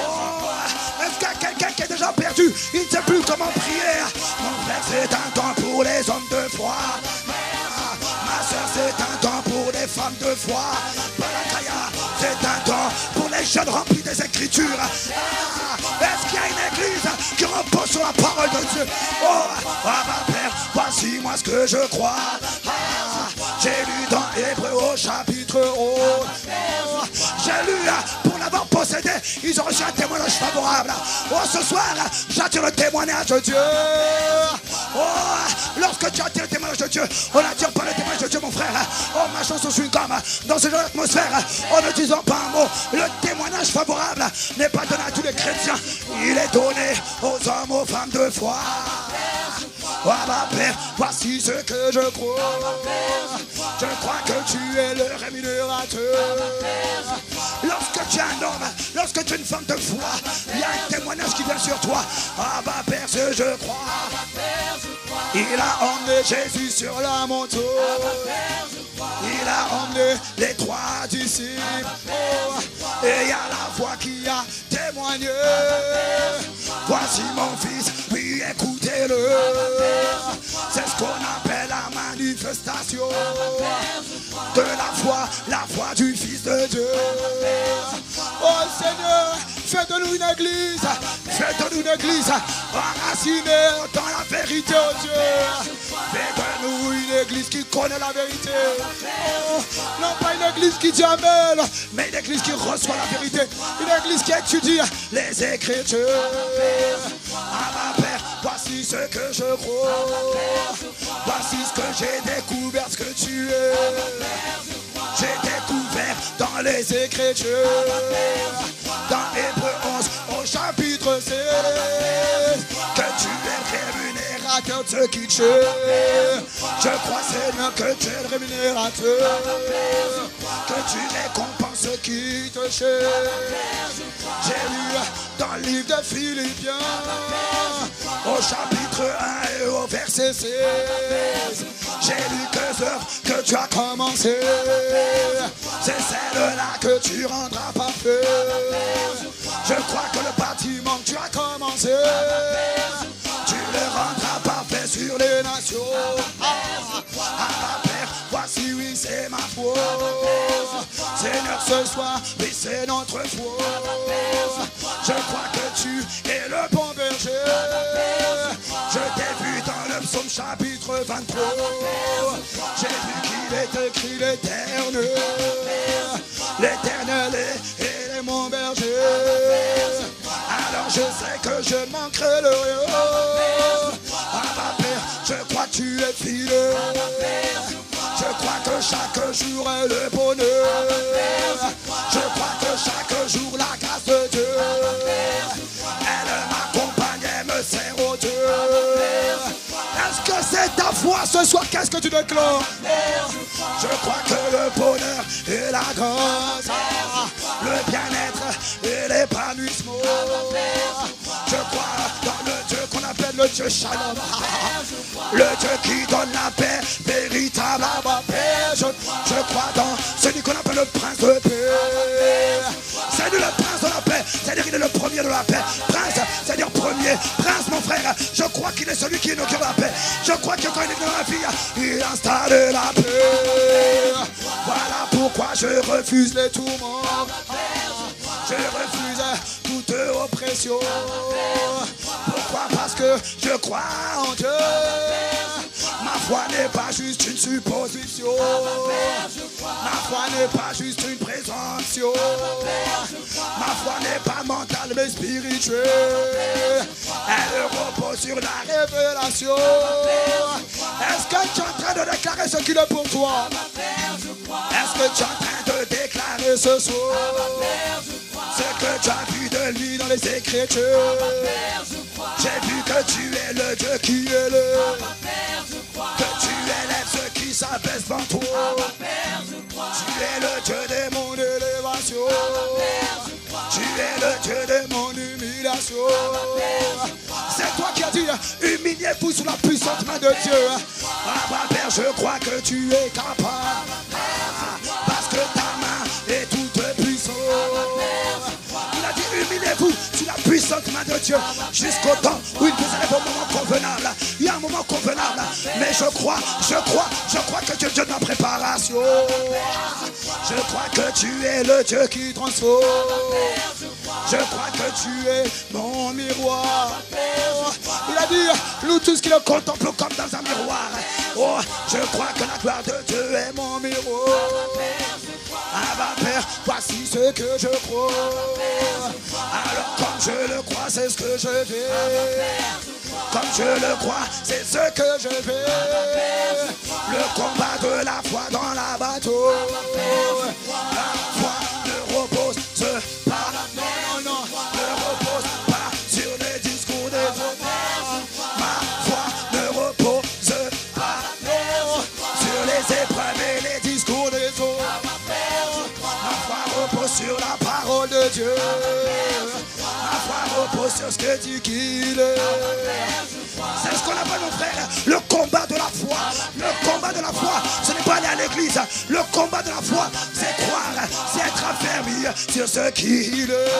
est-ce qu'il y a quelqu'un qui est déjà perdu? Il ne sait plus comment prier. Mon frère, c'est un temps pour les hommes de foi. Ma soeur, c'est un temps pour les femmes de foi. Balakaya, c'est un temps pour les jeunes remplis des Écritures. Est-ce qu'il y a une église qui repose sur la parole de Dieu? Oh, ma Père, voici moi ce que je crois. J'ai lu dans Hébreux au chapitre 11. J'ai lu pour l'avoir possédé, ils ont reçu un témoignage favorable. Oh, ce soir, j'attire le témoignage de Dieu. Oh, lorsque tu attires le témoignage de Dieu, on n'attire pas le témoignage de Dieu, mon frère. Oh, ma chanson suit comme dans ce genre d'atmosphère, en ne disant pas un mot. Le témoignage favorable n'est pas donné à tous les chrétiens. Il est donné aux hommes, aux femmes de foi. Oh ma Père, voici ce que je crois. Je crois que tu es le rémunérateur. Lorsque tu es un homme, lorsque tu es une femme de foi, il y a un témoignage qui vient sur toi. Ah ma Père, je crois. Il a emmené Jésus sur la montagne. Il a emmené les 3 disciples. Oh, et il y a la voix qui a témoigné. Voici mon fils, oui, écoutez-le. C'est ce qu'on appelle la manifestation de la foi du Fils de Dieu. Oh Seigneur, fais de nous une église, enracinée dans la vérité, oh Dieu. Fais de nous une église qui connaît la vérité. Oh, non pas une église qui dit amen, mais une église qui reçoit la vérité. Une église qui étudie les Écritures. Ah ma Père, voici ce que je crois. Voici ce que j'ai découvert, ce que tu es. J'ai découvert dans les Écritures. Dans Hébreux 11 au chapitre 16 que tu es le rémunérateur de ceux qui te cherchent. Je crois Seigneur que tu es le rémunérateur, que tu récompenses ceux qui te cherchent. J'ai lu dans le livre de Philippiens au chapitre 1 et au verset 16. J'ai lu que l'œuvre que tu as commencé, c'est celle-là que tu rendras parfaite. Je crois que le bâtiment que tu as commencé, tu le rendras parfait sur les nations. Ma Père, voici oui c'est ma foi. Seigneur ce soir, oui c'est notre foi. Je crois que tu es le bon berger. Je t'ai vu dans le psaume chapitre 23. J'ai vu qu'il est écrit l'Éternel. L'Éternel est mon berger. Alors je sais que je ne manquerai de rien. Ah ma Père, je crois que tu es fidèle. Je crois que chaque jour est le bonheur. Je crois que chaque jour la grâce de Dieu, elle m'accompagne et me sert au Dieu. Est-ce que c'est ta foi ce soir? Qu'est-ce que tu déclares? Je crois que le bonheur et la grâce, le bien-être et l'épanouissement, je crois dans le Dieu qu'on appelle le Dieu Shalom, le Dieu qui donne la paix véritable à ma paix. Je crois dans celui qu'on appelle le prince de paix. C'est lui le prince de la paix, c'est-à-dire qu'il est le premier de la paix. Prince, c'est-à-dire premier. Prince, mon frère, je crois qu'il est celui qui inaugure la paix. Je crois que quand il est venu dans la vie, il installe la paix. Voilà pourquoi je refuse les tourments. Je refuse toute oppression. Pourquoi? Parce que je crois en Dieu. Ma foi n'est pas juste une supposition. Ma foi n'est pas juste une présomption. Ma foi n'est pas mentale mais spirituelle. Elle repose sur la révélation. Est-ce que tu es en train de déclarer ce qu'il est pour toi? Est-ce que tu es en train de déclarer ce soir ce que tu as vu de lui dans les Écritures? J'ai vu que tu es le Dieu qui est le, que tu élèves ceux qui s'abaissent devant toi. Tu es le Dieu de mon élévation. Tu es le Dieu de mon humiliation. C'est toi qui as dit, humiliez-vous sous la puissante main de Dieu. Papa Père, je crois que tu es capable, parce que ta main est toute puissante. Il a dit, humiliez-vous sous la puissante main de Dieu, jusqu'au temps où il vous arrive au moment convenable. Il y a un moment convenable, mais je crois que Dieu donne la préparation. Je crois que tu es le Dieu qui transforme. Je crois que tu es mon miroir. Il a dit, nous tous qui le contemplons comme dans un miroir. Oh, je crois que la gloire de Dieu est mon miroir. Ah ma Père, voici ce que je crois. Alors comme je le crois, c'est ce que je fais. Comme je le crois, c'est ce que je fais. Le combat de la foi dans la bateau. La foi ne repose pas, non, ne repose pas sur les discours des hommes. Ma foi ne repose pas sur les épreuves et les discours des hommes. Ma foi repose sur la parole de Dieu. Ma foi repose sur ce que dit qu'il est. C'est ce qu'on appelle, mon frère, le l'église. Le combat de la foi, c'est croire, c'est être affermi sur ce qu'il est.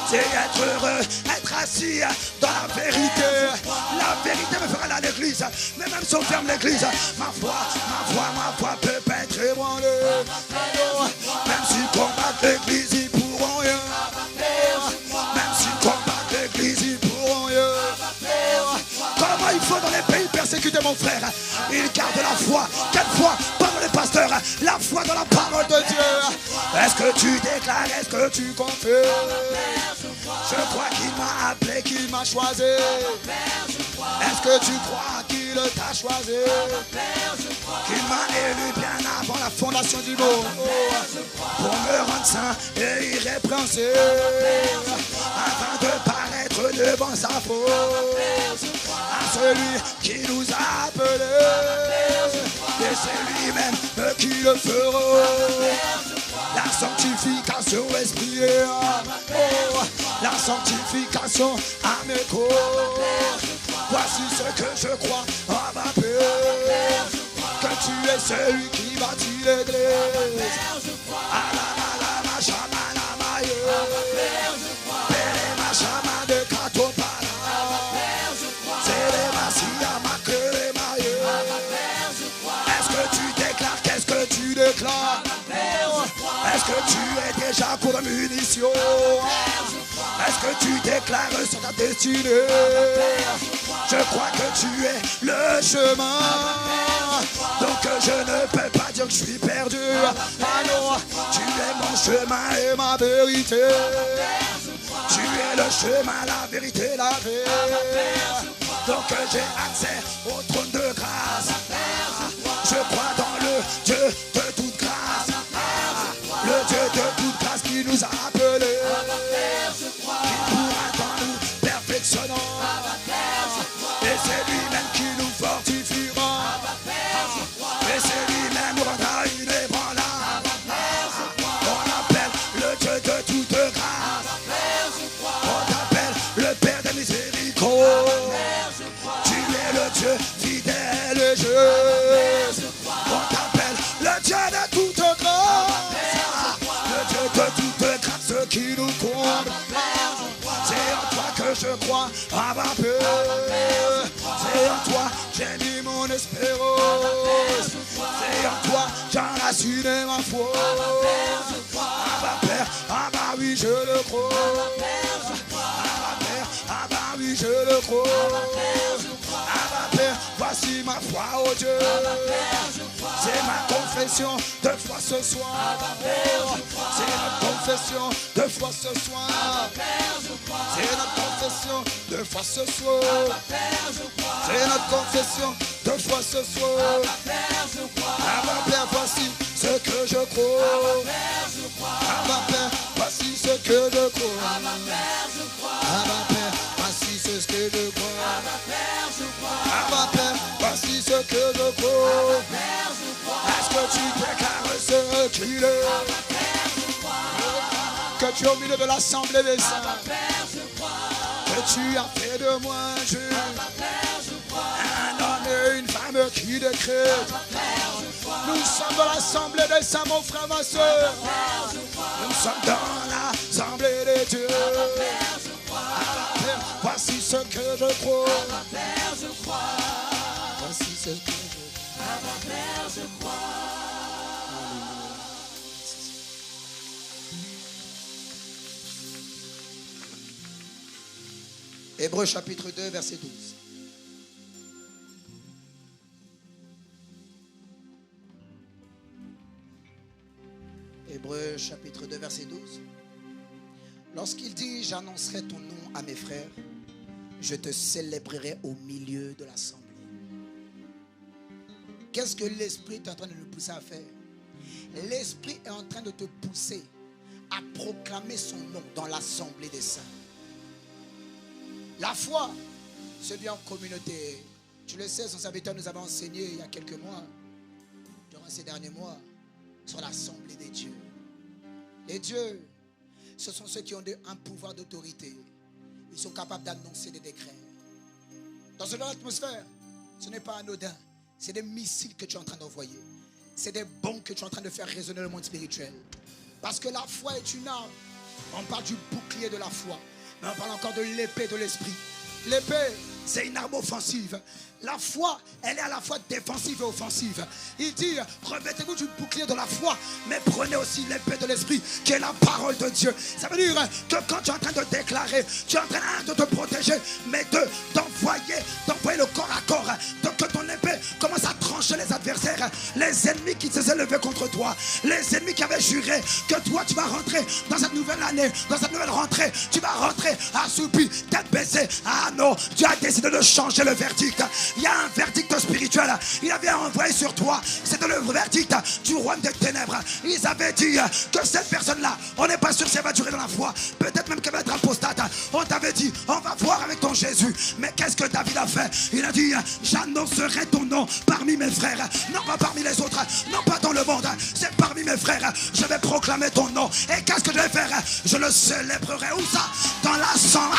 C'est être heureux, être assis dans la vérité. La vérité me fera aller à l'église. Mais même si on ferme l'église, ma foi peut pas être ébranlée. Même s'ils combattent l'église, ils pourront rien. Même s'ils combattent l'église, ils pourront rien. Comment il faut dans les pays persécutés, mon frère? Ils gardent la foi. Quelle foi? Pas dans les pasteurs. La foi dans la parole de Dieu. Est-ce que tu déclares? Est-ce que tu confesses? Je crois qu'il m'a appelé, qu'il m'a choisi. Est-ce que tu crois qu'il t'a choisi? Qu'il m'a élu bien avant la fondation du monde pour me rendre saint et irrépréhensible afin de paraître devant sa faute à celui qui nous a appelés. Et c'est lui-même qui le fera. La sanctification esprit la sanctification à mes corps. Voici ce que je crois en ma Père, que tu es celui qui bâtit l'église. Alamalama shamanamaye, Pelema shaman de Katopala, Selema siyama keremaye. Est-ce que tu déclares? Qu'est-ce que tu déclares? Est-ce que tu es déjà pour la munition? Est-ce que tu déclares sur ta destinée? Je crois que tu es le chemin. Donc je ne peux pas dire que je suis perdu. Ah non, tu es mon chemin et ma vérité. Tu es le chemin, la vérité, la paix. Donc j'ai accès au trône de grâce. Je crois dans le Dieu de toute grâce. Le Dieu de toute grâce qui nous a appelés. Qui pourra dans nous perfectionnant. Et c'est lui-même qui nous fortifiera. Et c'est lui-même nous rendra inébranlable. On appelle le Dieu de toute grâce. On t'appelle le Père des miséricordes. Tu es le Dieu fidèle et juste. On t'appelle le Dieu de toute grâce. Le Dieu de toute grâce qui nous comble. C'est en toi que je crois à ma paix. C'est en toi j'ai mis mon espérance. C'est en toi j'en assume ma foi. À ma Père, ah bah oui je le crois. À ma Père, ah bah oui je le crois. À ma Père, voici ma foi au Dieu. C'est ma confession de foi ce soir. C'est notre confession de foi ce soir. C'est notre confession de foi ce soir. C'est notre confession de foi ce soir. À ma Père, voici ce que je crois. À ma Père, voici ce que je crois. À ma Père, voici ce que je crois. À ma Père, voici ce que je crois. Est-ce que tu déclares ce qu'il est? Que tu es au milieu de l'assemblée des saints. Que tu as fait de moi un juge. Un homme et une femme qui décrètent. Nous sommes dans l'assemblée des saints, mon frère, ma soeur. Nous sommes dans l'assemblée des dieux. Voici ce que je crois. Voici ce que je crois. Hébreux chapitre 2, verset 12. Hébreux chapitre 2, verset 12. Lorsqu'il dit « J'annoncerai ton nom à mes frères, je te célébrerai au milieu de l'assemblée. » Qu'est-ce que l'Esprit est en train de nous pousser à faire? L'Esprit est en train de te pousser à proclamer son nom dans l'assemblée des saints. La foi se vit en communauté. Tu le sais, son serviteur nous avait enseigné il y a quelques mois, durant ces derniers mois, sur l'assemblée des dieux. Les dieux, ce sont ceux qui ont un pouvoir d'autorité. Ils sont capables d'annoncer des décrets. Dans cette atmosphère, ce n'est pas anodin. C'est des missiles que tu es en train d'envoyer. c'est des bons que tu es en train de faire résonner le monde spirituel. Parce que la foi est une arme. On parle du bouclier de la foi. Mais on parle encore de l'épée de l'esprit. L'épée, c'est une arme offensive. La foi, elle est à la fois défensive et offensive. Il dit, revêtez-vous du bouclier de la foi, mais prenez aussi l'épée de l'esprit, qui est la parole de Dieu. Ça veut dire que quand tu es en train de déclarer, tu es en train de te protéger, mais d'envoyer le corps à corps, que ton épée commence à trancher les adversaires, les ennemis qui se sont levés contre toi, les ennemis qui avaient juré que toi tu vas rentrer dans cette nouvelle année, dans cette nouvelle rentrée, tu vas rentrer assoupi, tête baissée. Ah non, Dieu a décidé de changer le verdict. Il y a un verdict spirituel. Il avait envoyé sur toi. C'était le verdict du roi des ténèbres. Ils avaient dit que cette personne-là, on n'est pas sûr si elle va durer dans la foi. Peut-être même qu'elle va être apostate. On t'avait dit, on va voir avec ton Jésus. Mais qu'est-ce que David a fait? Il a dit, j'annoncerai ton nom parmi mes frères. Non pas parmi les autres. Non pas dans le monde. C'est parmi mes frères. Je vais proclamer ton nom. Et qu'est-ce que je vais faire? Je le célébrerai. Où ça? Dans l'assemblée.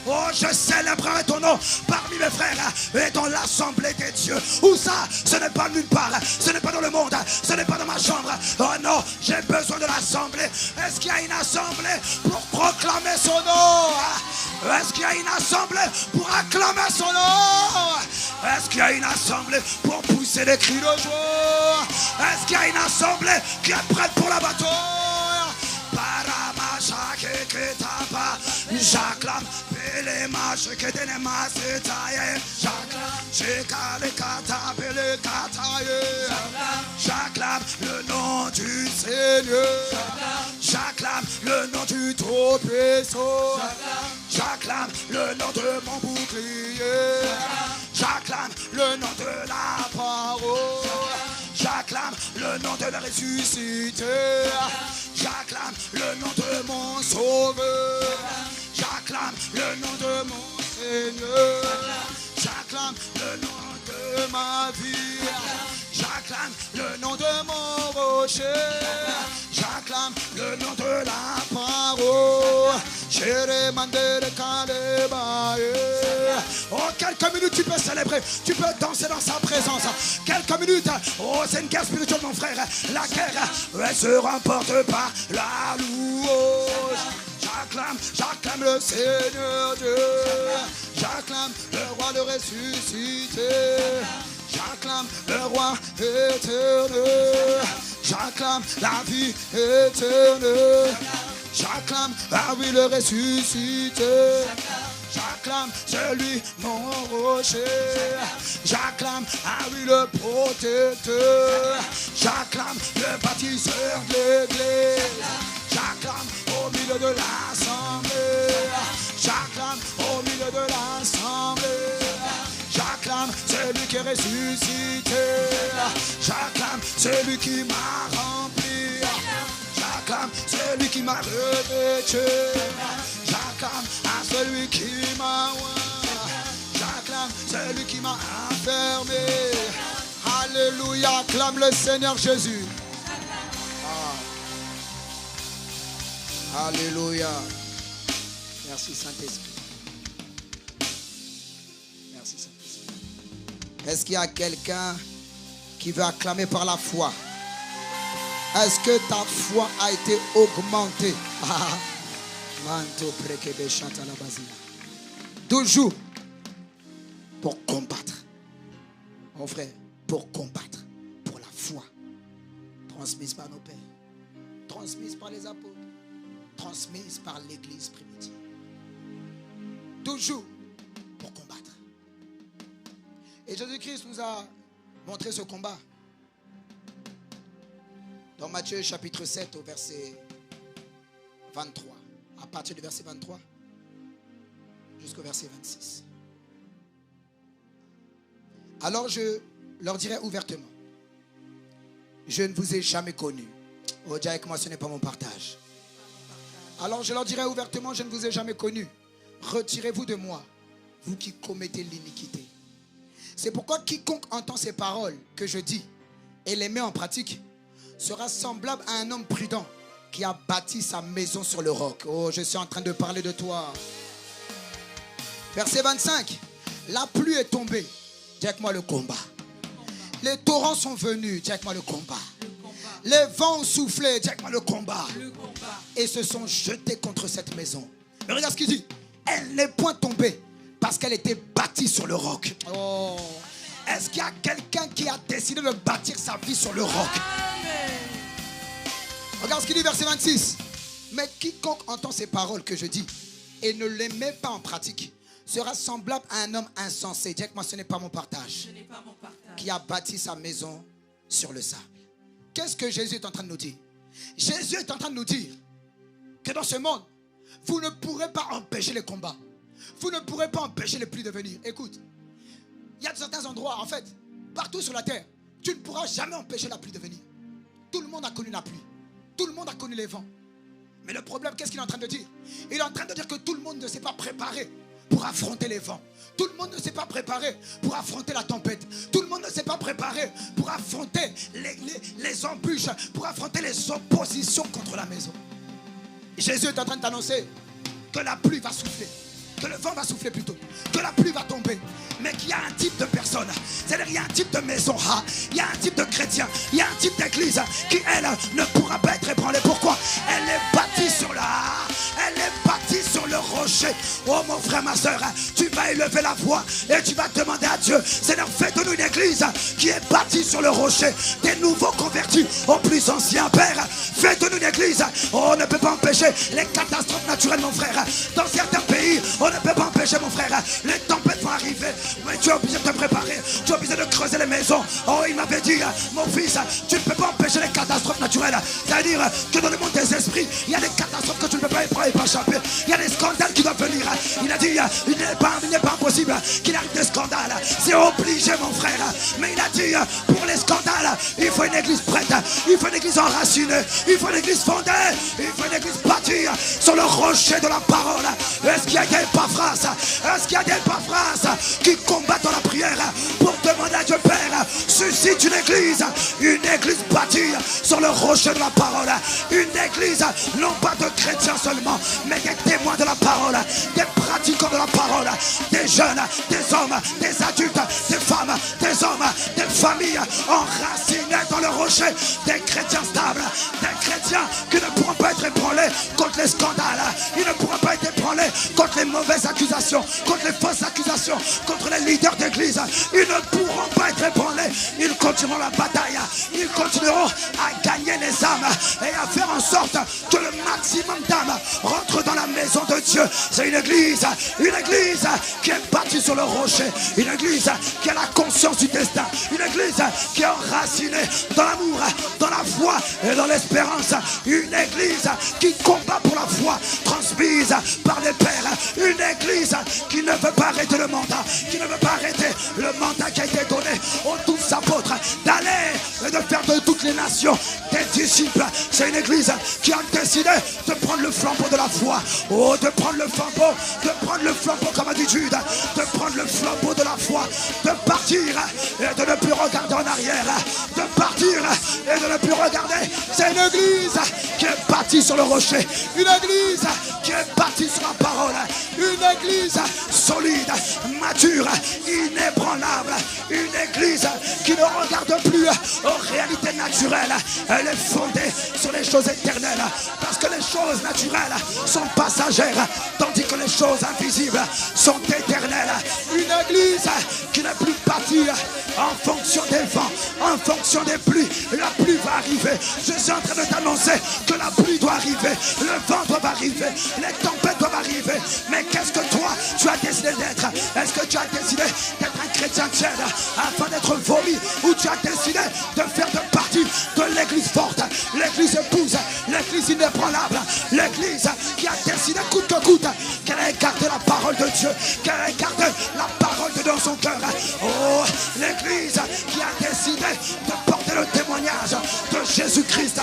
Oh, je célébrerai ton nom parmi mes frères et dans l'assemblée des dieux. Où ça? Ce n'est pas nulle part. Ce n'est pas dans le monde. Ce n'est pas dans ma chambre. Oh non, j'ai besoin de l'assemblée. Est-ce qu'il y a une assemblée pour proclamer son nom? Est-ce qu'il y a une assemblée pour acclamer son nom? Est-ce qu'il y a une assemblée pour pousser des cris de joie? Est-ce qu'il y a une assemblée qui est prête pour la bataille? J'acclame les matchs que des masses taillées. J'acclame le nom du Seigneur. J'acclame le nom du Tout-Puissant. J'acclame le nom de mon bouclier. J'acclame le nom de la parole. J'acclame le nom de la ressuscité. J'acclame le nom de mon sauveur. J'acclame le nom de mon Seigneur. J'acclame le nom de ma vie. J'acclame le nom de mon rocher. J'acclame le nom de la parole. Oh, quelques minutes tu peux célébrer. Tu peux danser dans sa présence. Quelques minutes. Oh, c'est une guerre spirituelle mon frère. La guerre, elle se remporte par la louange. J'acclame le Seigneur Dieu. J'acclame le roi de ressuscité. J'acclame le roi éternel. J'acclame la vie éternelle. J'acclame, ah oui, le ressuscité. J'acclame celui, mon rocher. J'acclame, ah oui, le protecteur. J'acclame le bâtisseur de l'église. J'acclame au milieu de l'assemblée. J'acclame au milieu de l'assemblée. J'acclame celui qui est ressuscité. J'acclame celui qui m'a rempli. J'acclame celui qui m'a revêtu. J'acclame à celui qui m'a oint. J'acclame celui qui m'a enfermé. Alléluia, acclame le Seigneur Jésus. Alléluia. Merci Saint-Esprit. Merci Saint-Esprit. Est-ce qu'il y a quelqu'un qui veut acclamer par la foi? Est-ce que ta foi a été augmentée? Toujours pour combattre. Mon frère, pour combattre. Pour la foi. Transmise par nos pères. Transmise par les apôtres. Transmise par l'église primitive. Toujours pour combattre. Et Jésus-Christ nous a montré ce combat. Dans Matthieu chapitre 7 au verset 23. À partir du verset 23 jusqu'au verset 26. Alors je leur dirai ouvertement, je ne vous ai jamais connus. Oh, dis avec moi, ce n'est pas mon partage. Alors je leur dirai ouvertement, je ne vous ai jamais connus. Retirez-vous de moi, vous qui commettez l'iniquité. C'est pourquoi quiconque entend ces paroles que je dis et les met en pratique sera semblable à un homme prudent qui a bâti sa maison sur le roc. Oh, je suis en train de parler de toi. Verset 25. La pluie est tombée. Dis avec moi le combat. Les torrents sont venus, dis avec moi le combat. Les vents ont soufflé, dis avec moi le combat. Et se sont jetés contre cette maison. Mais regarde ce qu'il dit. Elle n'est point tombée parce qu'elle était bâtie sur le roc. Oh. Est-ce qu'il y a quelqu'un qui a décidé de bâtir sa vie sur le roc? Amen. Regarde ce qu'il dit, verset 26. Mais quiconque entend ces paroles que je dis et ne les met pas en pratique sera semblable à un homme insensé. Dis avec moi, ce n'est pas mon partage. Qui a bâti sa maison sur le sable. Qu'est-ce que Jésus est en train de nous dire? Jésus est en train de nous dire que dans ce monde, vous ne pourrez pas empêcher les combats. Vous ne pourrez pas empêcher les pluies de venir. Écoute, il y a certains endroits, en fait, partout sur la terre, tu ne pourras jamais empêcher la pluie de venir. Tout le monde a connu la pluie. Tout le monde a connu les vents. Mais le problème, qu'est-ce qu'il est en train de dire? Il est en train de dire que tout le monde ne s'est pas préparé pour affronter les vents. Tout le monde ne s'est pas préparé pour affronter la tempête. Tout le monde ne s'est pas préparé pour affronter les embûches, pour affronter les oppositions contre la maison. Jésus est en train d'annoncer que la pluie va souffler, que le vent va souffler plutôt, que la pluie va tomber, mais qu'il y a un type de personne, c'est-à-dire il y a un type de maison, il y a un type de chrétien, il y a un type d'église qui, elle, ne pourra pas être ébranlée. Pourquoi? Elle est bâtie sur le rocher. Oh mon frère, ma soeur, tu vas élever la voix et tu vas demander à Dieu, Seigneur, fais-nous une église qui est bâtie sur le rocher, des nouveaux convertis aux plus anciens. Père, fais-nous une église. Oh, on ne peut pas empêcher les catastrophes naturelles, mon frère. Dans certains pays, on ne peut pas empêcher, mon frère, les tempêtes vont arriver, mais tu es obligé de te préparer, tu es obligé de creuser les maisons. Oh, il m'avait dit, mon fils, tu ne peux pas empêcher les catastrophes naturelles. C'est-à-dire que dans le monde des esprits, il y a des catastrophes que tu ne peux pas échapper. Il y a des scandales qui doivent venir. Il a dit, il n'est pas impossible qu'il arrive des scandales. C'est obligé, mon frère. Mais il a dit, pour les scandales, il faut une église prête, il faut une église enracinée, il faut une église fondée, il faut une église bâtie sur le rocher de la parole. Est-ce qu'il y a des Épaphras? Est-ce qu'il y a des Épaphras qui combattent dans la prière pour demander à Dieu, Père, suscite une église bâtie sur le rocher de la parole, une église non pas de chrétiens seulement, mais des témoins de la parole, des pratiquants de la parole, des jeunes, des hommes, des adultes, des femmes, des hommes, des familles enracinés dans le rocher, des chrétiens stables, des chrétiens qui ne pourront pas être ébranlés contre les scandales, ils ne pourront pas être ébranlés contre les mauvaises accusations, contre les fausses accusations, contre les leaders d'église. Ils ne pourront pas être ébranlés. Ils continueront la bataille. Ils continueront à gagner les âmes et à faire en sorte que le maximum d'âmes rentrent dans la maison de Dieu. C'est une église qui est bâtie sur le rocher, une église qui a la conscience du destin, une église qui est enracinée dans l'amour, dans la foi et dans l'espérance, une église qui combat pour la foi transmise par les pères, une église qui ne veut pas arrêter le mandat, qui ne veut pas arrêter le mandat qui a été donné aux 12 apôtres d'aller et de faire de toutes les nations des disciples. C'est une église qui a décidé de prendre le flambeau de la foi, de prendre le flambeau comme a dit Jude, de prendre le flambeau de la foi, de partir et de ne plus regarder en arrière, de partir et de ne plus regarder. C'est une église qui est bâtie sur le rocher, une église qui est bâtie sur la parole, une église solide, mature, inébranlable, une église qui ne regarde plus aux réalités naturelles. Elle est fondée sur les choses éternelles, parce que les choses naturelles sont passagères, tandis que les choses invisibles sont éternelles. Une église qui n'est plus bâtie en fonction des vents, en fonction des pluies. La pluie va arriver. Je suis en train de t'annoncer que la pluie doit arriver, le vent doit arriver, les tempêtes doivent arriver. Mais qu'est-ce que toi tu as décidé d'être? Est-ce que tu as décidé d'être un chrétien tiède afin d'être vomi, ou tu as décidé de faire de partie de l'église forte, l'église épouse, l'église inébranlable, l'église qui a décidé coûte que coûte qu'elle a gardé la parole de Dieu, qu'elle a gardé la parole de Dieu dans son cœur? Oh, l'église qui a décidé de porter le témoignage de Jésus-Christ.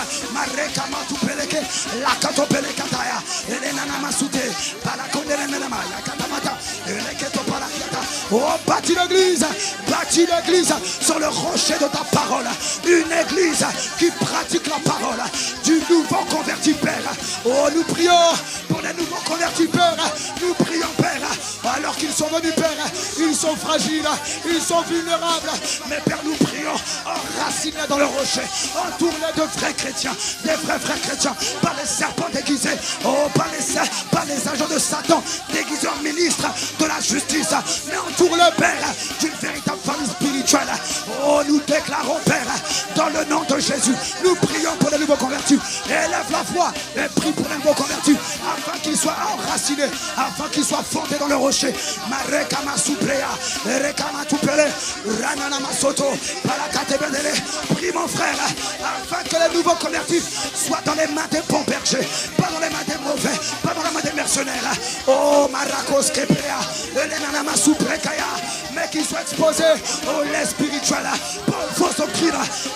Oh, bâtis l'église sur le rocher de ta parole. Une église qui pratique la parole du nouveau converti, Père. Oh, nous prions pour les nouveaux convertis, Père. Nous prions, Père, alors qu'ils sont venus, Père. Ils sont fragiles, ils sont vulnérables. Mais Père, nous prions, enracine-les dans le rocher, entoure-les de vrais chrétiens, des vrais frères chrétiens, pas les serpents déguisés, oh, pas les agents de Satan déguisés en ministres de la justice, mais entoure-le, Père, d'une véritable famille spirituelle. Oh, nous déclarons, Père, dans le nom de Jésus, nous prions pour les nouveaux convertis. Élève la voix et prie pour les nouveaux convertis, afin qu'ils soient enracinés, afin qu'ils soient fondés dans le rocher. Marekama suprea, Rekama tupele, Ranana masoto, Palakate bedele. Prie mon frère, afin que les nouveaux convertis soient dans les mains des bons bergers, pas dans les mains des mauvais, pas dans les mains des mercenaires. Oh, Marakos Keprea, Elenana suprekaya, mais qu'ils soient exposés au lait spirituel, pas aux faux doctrines,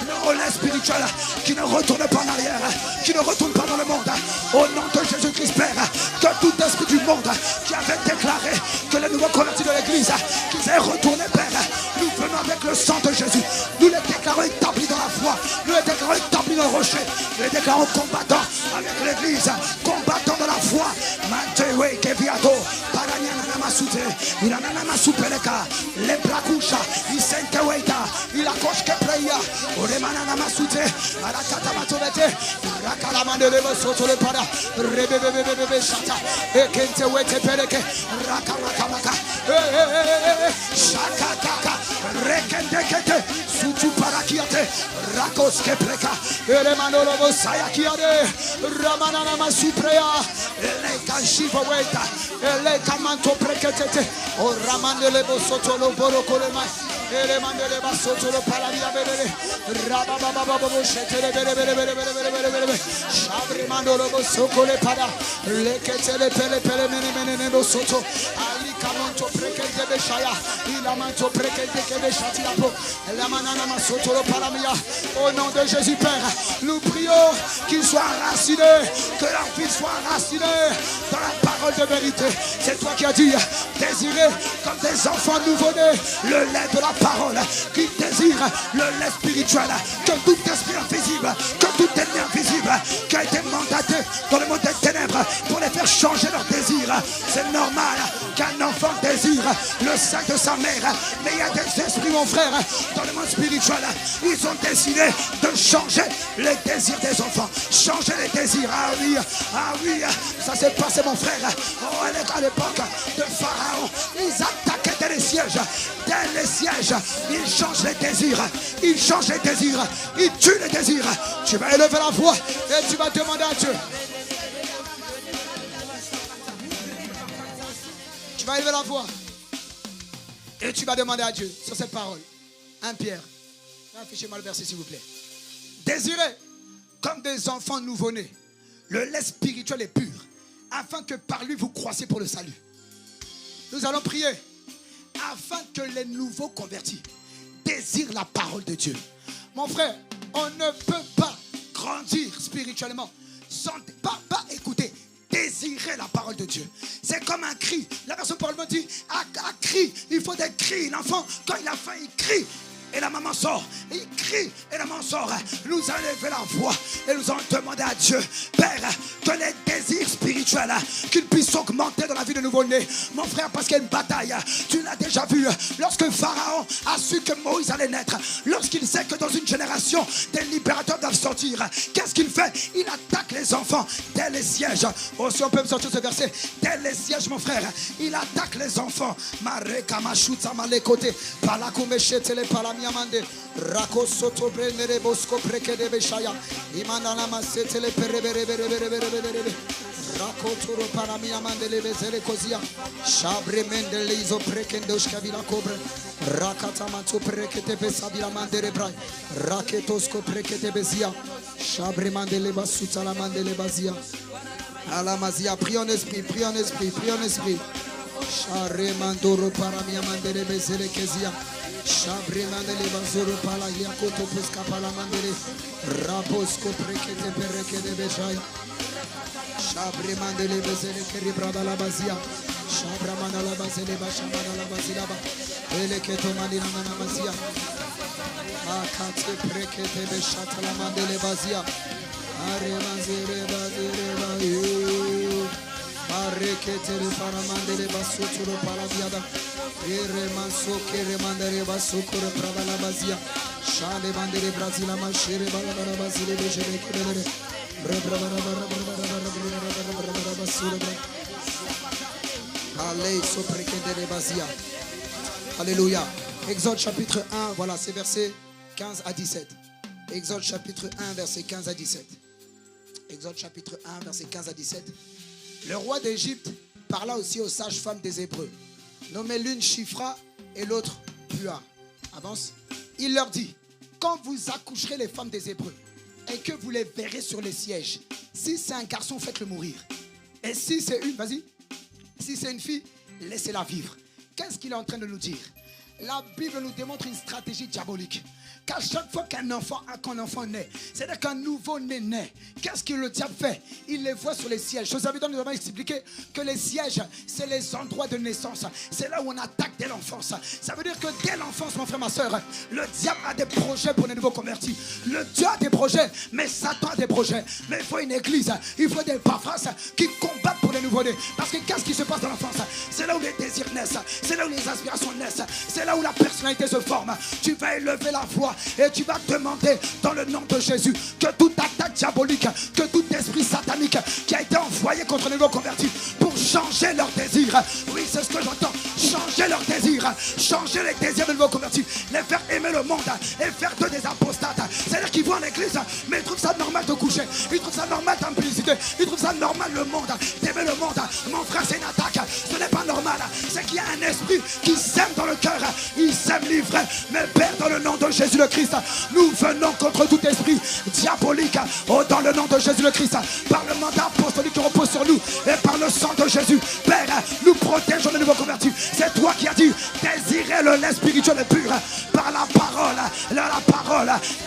mais au lait spirituel, qui ne retourne pas en arrière, qui ne retourne pas dans le monde. Au nom de Jésus-Christ, Père, que tout esprit du monde qui avait déclaré que les nouveaux convertis de l'église, qu'ils aient retourné, Père, nous venons avec le sang de Jésus. Nous les déclarons établis dans la foi, nous les déclarons établis dans le rocher, nous les déclarons combattants avec l'église, combattants dans la foi. Mantewe keviado, paranyana masute, ilanana masupeleka, lebrakusha, isenteweita, ilakosh kepreya, oremanana masute, arakata matolete, rakalamandele soto le para, rebebebebebe shata, ekentewete pereke, rakamakamaka, shakataka, rekendekete, sutu parakiate, rakos kepreka, elemanolo sayakiade, ramanana masuprea, eleka weta, eleka manto preketete, o ramandele soto lo borokolema, elemandele basoto lo paradia bedele, rababababo shetele bere, shabre mandolo sokole para, leketele pele mene soto, ali kamanto prekete beshaya, ilamanto prekete kebeshati lapo, elamanana masoto lo paramia. Au nom de Jésus Père, nous prions qu'ils soient enracinés, que leur vie soit enracinée dans la parole de vérité. C'est toi qui as dit, désirez comme des enfants nouveau-nés le lait de la parole, qui désire le lait spirituel, que tout esprit invisible, que tout ennemi invisible qui a été mandaté dans le monde des ténèbres pour les faire changer leur désir. C'est normal qu'un enfant désire le sein de sa mère, mais il y a des esprits, mon frère, dans le monde spirituel, ils ont décidé de changer les désirs des enfants, changer les désirs. Ah oui, ça s'est passé, mon frère. Oh, à l'époque de Pharaon, ils attaquaient dès les sièges, ils changent les désirs, ils tuent les désirs. Tu vas élever la voix et tu vas demander à Dieu. Tu vas élever la voix et tu vas demander à Dieu sur cette parole. 1 Pierre, affichez-moi le verset s'il vous plaît. Désirez comme des enfants nouveau-nés le lait spirituel est pur, afin que par lui vous croissiez pour le salut. Nous allons prier afin que les nouveaux convertis désirent la parole de Dieu. Mon frère, on ne peut pas grandir spirituellement sans pas écouter, désirer la parole de Dieu. C'est comme un cri. La version Paul me dit, à cri, il faut des cris. L'enfant, quand il a faim, il crie. Et la maman sort, il crie et la maman sort. Nous allons lever la voix et nous allons demander à Dieu, Père, que les désirs spirituels qu'ils puissent augmenter dans la vie de nouveau-né. Mon frère, parce qu'il y a une bataille, tu l'as déjà vu, lorsque Pharaon a su que Moïse allait naître, lorsqu'il sait que dans une génération des libérateurs doivent sortir, qu'est-ce qu'il fait? Il attaque les enfants dès les sièges. Oh, si on peut me sortir ce verset, dès les sièges, mon frère, il attaque les enfants. Mareka machuta malekote, palakumeshete le palam. Rako soto brendere bosco preke de beshaya imana la masete le pere rako toro para mi amandele bezele kozia shabre mendele izo preke ndosh kavila kobre rakata manto preke te besabila mandere brai raketosko preke te bezia shabre mandele basuta la mandele bazia ala mazia prions en esprit share mandoro para mi amandele bezele kezia Shabre mandele bazoro pala yakoto pesca pala mandele raposco prekete pereke de beshaya Shabre mandele bezele keri brada la bazia Shabra mandala bazele bashamana la bazila ba eleketo mandina na mazia akate prekete beshata la mandele bazia are manzere bazere ba Reketele paramandele basotoro paradiada. Remanso che remandere basokore pravala bazia. Shale bandere Brazila mashere balabara basile bejebe kedere. Allez, soprekendele bazia. Alléluia. Exode chapitre 1, voilà, c'est versets 15 à 17. Exode chapitre 1, verset 15 à 17. Exode chapitre 1, verset 15 à 17. Le roi d'Égypte parla aussi aux sages-femmes des Hébreux, nommées l'une Shifra et l'autre Pua. Avance. Il leur dit, quand vous accoucherez les femmes des Hébreux et que vous les verrez sur les sièges, si c'est un garçon, faites-le mourir. Et si c'est une, vas-y, si c'est une fille, laissez-la vivre. Qu'est-ce qu'il est en train de nous dire? La Bible nous démontre une stratégie diabolique. Qu'à chaque fois qu'un enfant naît, c'est-à-dire qu'un nouveau-né naît, qu'est-ce que le diable fait? Il les voit sur les sièges. Joseph nous a expliqué que les sièges, c'est les endroits de naissance. C'est là où on attaque dès l'enfance. Ça veut dire que dès l'enfance, mon frère, ma soeur, le diable a des projets pour les nouveaux convertis. Le Dieu a des projets, mais Satan a des projets. Mais il faut une église, il faut des paphras qui combattent pour les nouveaux-nés. Parce que qu'est-ce qui se passe dans l'enfance? C'est là où les désirs naissent, c'est là où les aspirations naissent, c'est là où la personnalité se forme. Tu vas élever la voix et tu vas demander dans le nom de Jésus que toute attaque diabolique, que tout esprit satanique qui a été envoyé contre les nouveaux convertis pour changer leurs désirs. Oui, c'est ce que j'entends. Changer leurs désirs, changer les désirs des nouveaux convertis, les faire aimer le monde et faire d'eux des apostates. C'est-à-dire qu'ils vont à l'église, mais ils trouvent ça normal de coucher, ils trouvent ça normal d'implicité, ils trouvent ça normal le monde, d'aimer le monde. Mon frère, c'est une attaque, ce n'est pas normal. C'est qu'il y a un esprit qui sème dans le cœur, il sème l'ivraie. Mais Père, dans le nom de Jésus le Christ, nous venons contre tout esprit diabolique, oh, dans le nom de Jésus le Christ, par le mandat apostolique qui repose sur nous et par le sang de Jésus. Père, nous protégeons les nouveaux convertis. C'est toi qui as dit, désirez le lait spirituel et pur par la parole,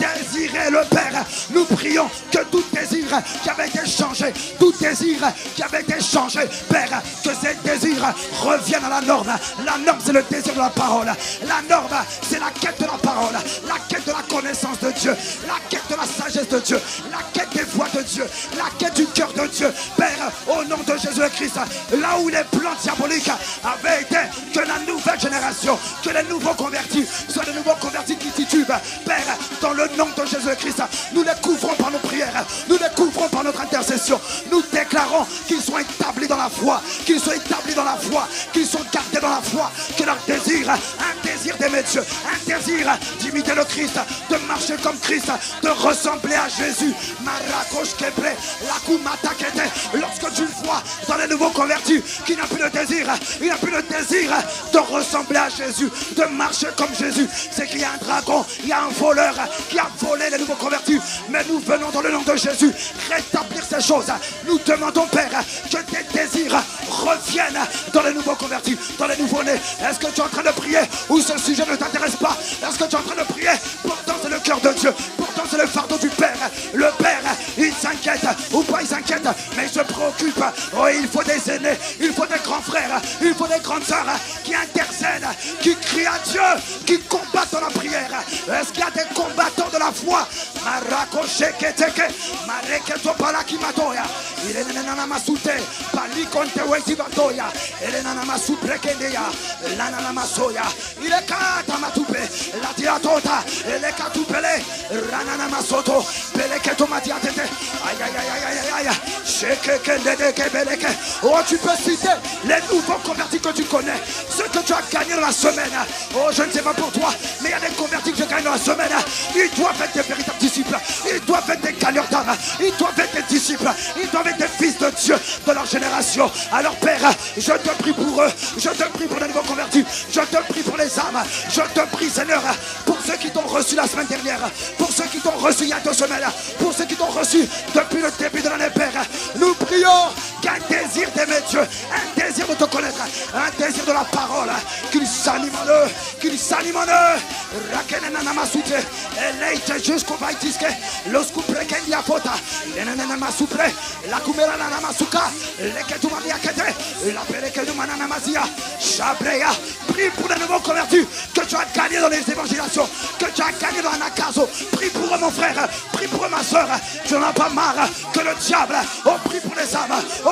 désirez le Père. Nous prions que tout désir qui avait été changé, tout désir qui avait été changé, Père, que ces désirs reviennent à la norme. La norme, c'est le désir de la parole. La norme, c'est la quête de la parole, la quête de la connaissance de Dieu, la quête de la sagesse de Dieu, la quête des voies de Dieu, la quête du cœur de Dieu. Père, au nom de Jésus-Christ, là où les plans diaboliques avaient été que la nouvelle génération, que les nouveaux convertis soient des nouveaux convertis qui titubent. Père, dans le nom de Jésus-Christ, nous les couvrons par nos prières, nous les couvrons par notre intercession. Nous déclarons qu'ils soient établis dans la foi, qu'ils soient établis dans la foi, qu'ils soient gardés dans la foi, que leur désir, un désir d'aimer Dieu, un désir d'imiter le Christ, de marcher comme Christ, de ressembler à Jésus. Lorsque tu le vois dans les nouveaux convertis qui n'a plus de désir, il n'a plus le désir de ressembler à Jésus, de marcher comme Jésus, c'est qu'il y a un dragon, il y a un voleur qui a volé les nouveaux convertis. Mais nous venons dans le nom de Jésus rétablir ces choses. Nous demandons, Père, que tes désirs reviennent dans les nouveaux convertis, dans les nouveaux-nés. Est-ce que tu es en train de prier ou ce sujet ne t'intéresse pas? Est-ce que tu es en train de prier? Pourtant c'est le cœur de Dieu, pourtant c'est le fardeau du Père. Le Père, il s'inquiète ou pas il s'inquiète, mais il se préoccupe. Oh, il faut des aînés, il faut des grands frères, il faut des grandes sœurs qui intercèdent, qui crient à Dieu, qui combattent dans la prière. Est-ce qu'il y a des combattants de la foi? Il est kata matoupe, la diatota, elle est katoupele, ranana masoto, beleketo matiatete, aïe aïe aïe aïe aïe aïe, sheke. Oh, tu peux citer les nouveaux convertis que tu connais, ceux que tu as gagnés dans la semaine. Oh, je ne sais pas pour toi, mais il y a des convertis que je gagne dans la semaine. Ils doivent être des véritables disciples, ils doivent être des gagneurs d'âme, ils doivent être des disciples, ils doivent être des fils de Dieu de leur génération. Alors Père, je te prie pour eux, je te prie pour les nouveaux convertis, je te prie pour les âmes, je te prie Seigneur, pour ceux qui t'ont reçu la semaine dernière, pour ceux qui t'ont reçu il y a 2 semaines, pour ceux qui t'ont reçu depuis le début de l'année, Père. Nous prions qu'un désir d'aimer Dieu, un désir de te connaître, un désir de la parole, qu'il s'anime en eux, qu'il s'anime en eux. Rakenana masute, eleite jusqu'au baitiske, losku prekendia fota, lenana masupre, la kumera nana masuka, leketu maria kete, la pereketu manana masia, chabreya. Prie pour les nouveaux convertis que tu as gagné dans les évangélisations, que tu as gagné dans Anakazo. Prie pour eux, mon frère, prie pour eux, ma soeur. Tu n'en as pas marre que le diable, oh, prie pour les âmes, oh,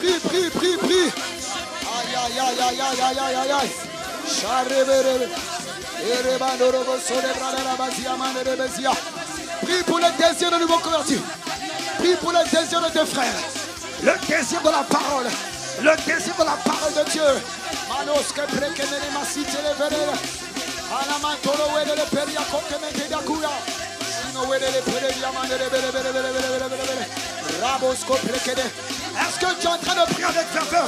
prie, prie, prie, prie. Aïe, aïe, aïe, aïe, aïe, aïe, aïe, aïe, aïe. Prie pour le désir de nouveau convertis. Prie pour le désir de tes frères. Le désir de la parole. Le désir de la parole de Dieu. Manos que prekenene masite le verere. Anamantolo wele le peria kokemente dakuya. Sino wele le peria mandere bele bele bele bele bele bele. Rabos ko prekene. Est-ce que tu es en train de prier avec ferveur?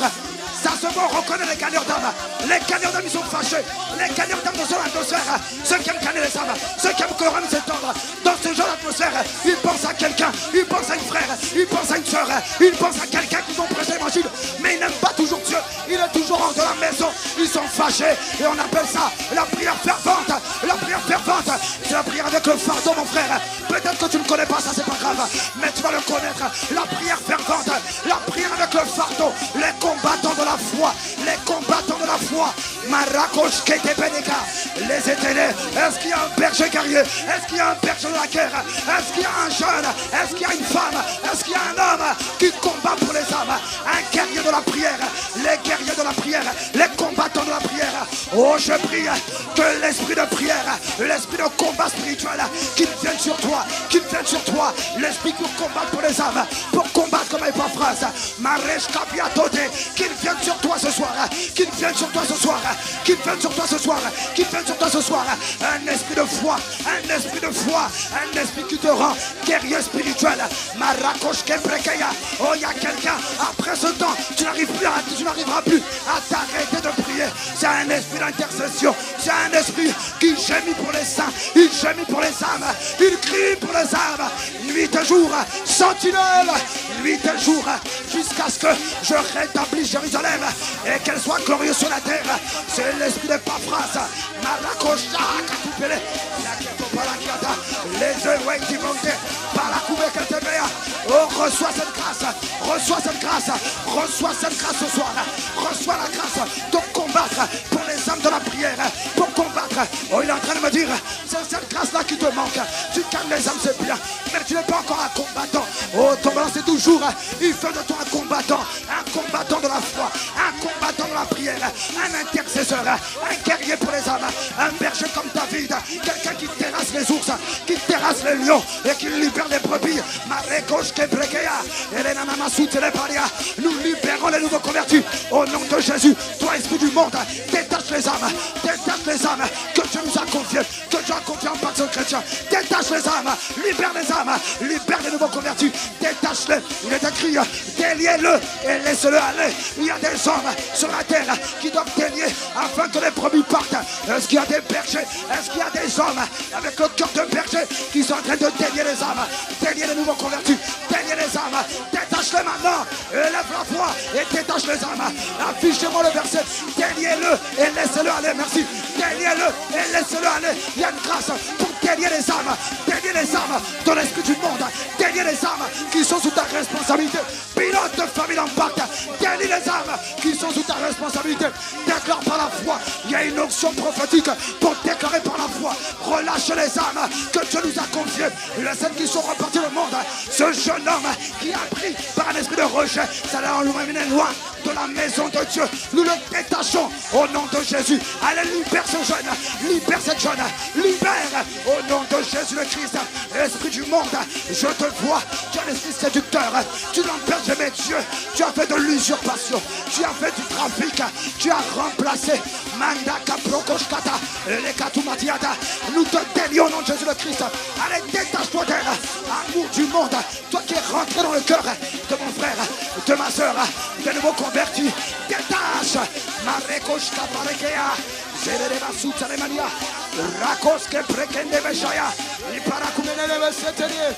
Ça se voit, on reconnaît les gagnants d'âme. Les gagnants d'âme, ils sont fâchés. Les gagnants d'âme dans l'atmosphère. Ceux qui aiment gagner les âmes. Ceux qui aiment que le rame s'étendre. Dans ce genre d'atmosphère, ils pensent à quelqu'un. Ils pensent à une frère. Ils pensent à une soeur. Ils pensent à quelqu'un qui ont prêché l'évangile. Mais ils n'aiment pas toujours Dieu. Il est toujours hors de la maison. Ils sont fâchés. Et on appelle ça la prière fervente. La prière fervente. C'est la prière avec le fardeau, mon frère. Peut-être que tu ne connais pas ça, c'est pas grave. Mais tu vas le connaître. La prière fervente. La prière avec le fardeau. Les combattants de la foi, les combattants de la foi, Marakosh Ketepénéka, les éternels. Est-ce qu'il y a un berger guerrier? Est-ce qu'il y a un berger de la guerre? Est-ce qu'il y a un jeune? Est-ce qu'il y a une femme? Est-ce qu'il y a un homme qui combat pour les âmes? Un guerrier de la prière, les guerriers de la prière, les combattants de la prière. Oh, je prie que l'esprit de prière, l'esprit de combat spirituel qu'il vienne sur toi, qu'il vienne sur toi, l'esprit pour combattre pour les âmes, pour combattre comme Epaphras, Maresh Kapiatote, qu'il vienne sur toi ce soir, qu'il vienne sur toi ce soir, qu'il vienne sur toi ce soir, qu'il vienne sur toi ce soir, un esprit de foi, un esprit de foi, un esprit qui te rend guerrier spirituel. Marakosh Kebrekeya. Oh, il y a quelqu'un, après ce temps, tu n'arriveras plus à t'arrêter de prier. C'est un esprit d'intercession, c'est un esprit qui gémit pour les saints, il gémit pour les âmes, il crie pour les âmes, nuit et jour, sentinelle, nuit et jour, jusqu'à ce que je rétablisse Jérusalem et qu'elle soit glorieuse sur la terre. C'est l'esprit de Paphras, Malakosha, Katupele, les œufs qui montent par la couvée qu'elle te met. Oh, reçois cette grâce, reçois cette grâce, reçois cette grâce ce soir, reçois la grâce de combattre pour les âmes de la prière, pour combattre. Oh, il est en train de me dire, c'est cette grâce-là qui te manque. Tu calmes les âmes, c'est bien, mais tu n'es pas encore un combattant. Oh, ton blanc, c'est toujours, il fait de toi un combattant de la foi, un combattant de la prière, un intercesseur, un guerrier pour les âmes, un berger comme David, quelqu'un qui terrasse les ours, qui terrasse les lions et qui libère les brebis. Nous libérons les nouveaux convertis au nom de Jésus. Toi, esprit du monde, détache les âmes que Dieu nous a confiées, que Dieu a confiées en pacte chrétien. Détache les âmes, libère les nouveaux convertis, détache-les. Il est écrit, déliez-le et laissez-le aller. Il y a des hommes sur la terre qui doivent délier afin que les brebis partent. Est-ce qu'il y a des bergers? Est-ce qu'il y a des hommes avec le cœur de berger qui sont en train de délier les âmes, délier les nouveaux convertis, délier les âmes. Détache-les maintenant. Élève la foi et détache les âmes. Affichez-moi le verset. Déliez-le et laissez-le aller. Merci. Déliez-le et laissez-le aller. Il y a une grâce pour délier les âmes. Délier les âmes de l'esprit du monde. Délier les âmes qui sont sous ta responsabilité. Pilote de famille d'impact. Délier les âmes qui sont sous ta responsabilité. Déclare par la foi. Il y a une onction prophétique pour déclarer par la foi. Relâche les âmes que Dieu nous a confiées. Les celles qui sont reparties du monde. Ce jeune homme qui a pris par un esprit de rejet, ça l'a emmené loin de la maison de Dieu. Nous le détachons au nom de Jésus. Allez, libère ce jeune, libère cette jeune, libère au nom de Jésus le Christ. Esprit du monde, je te vois, tu es l'esprit séducteur, tu l'empêches d'aimer Dieu, tu as fait de l'usurpation, tu as fait du trafic, tu as remplacé Mandaka Prokoshkata, Lekatumatiata. Nous te délions au nom de Jésus le Christ. Allez, détache-toi d'elle, amour du monde, toi qui es rentré dans le cœur de mon frère, de ma soeur, de nouveau converti, détache Marekoshka Parekea, Zereba Sutaremania, Rakoske Prekende Beshaya, Iparakumene Besetenie.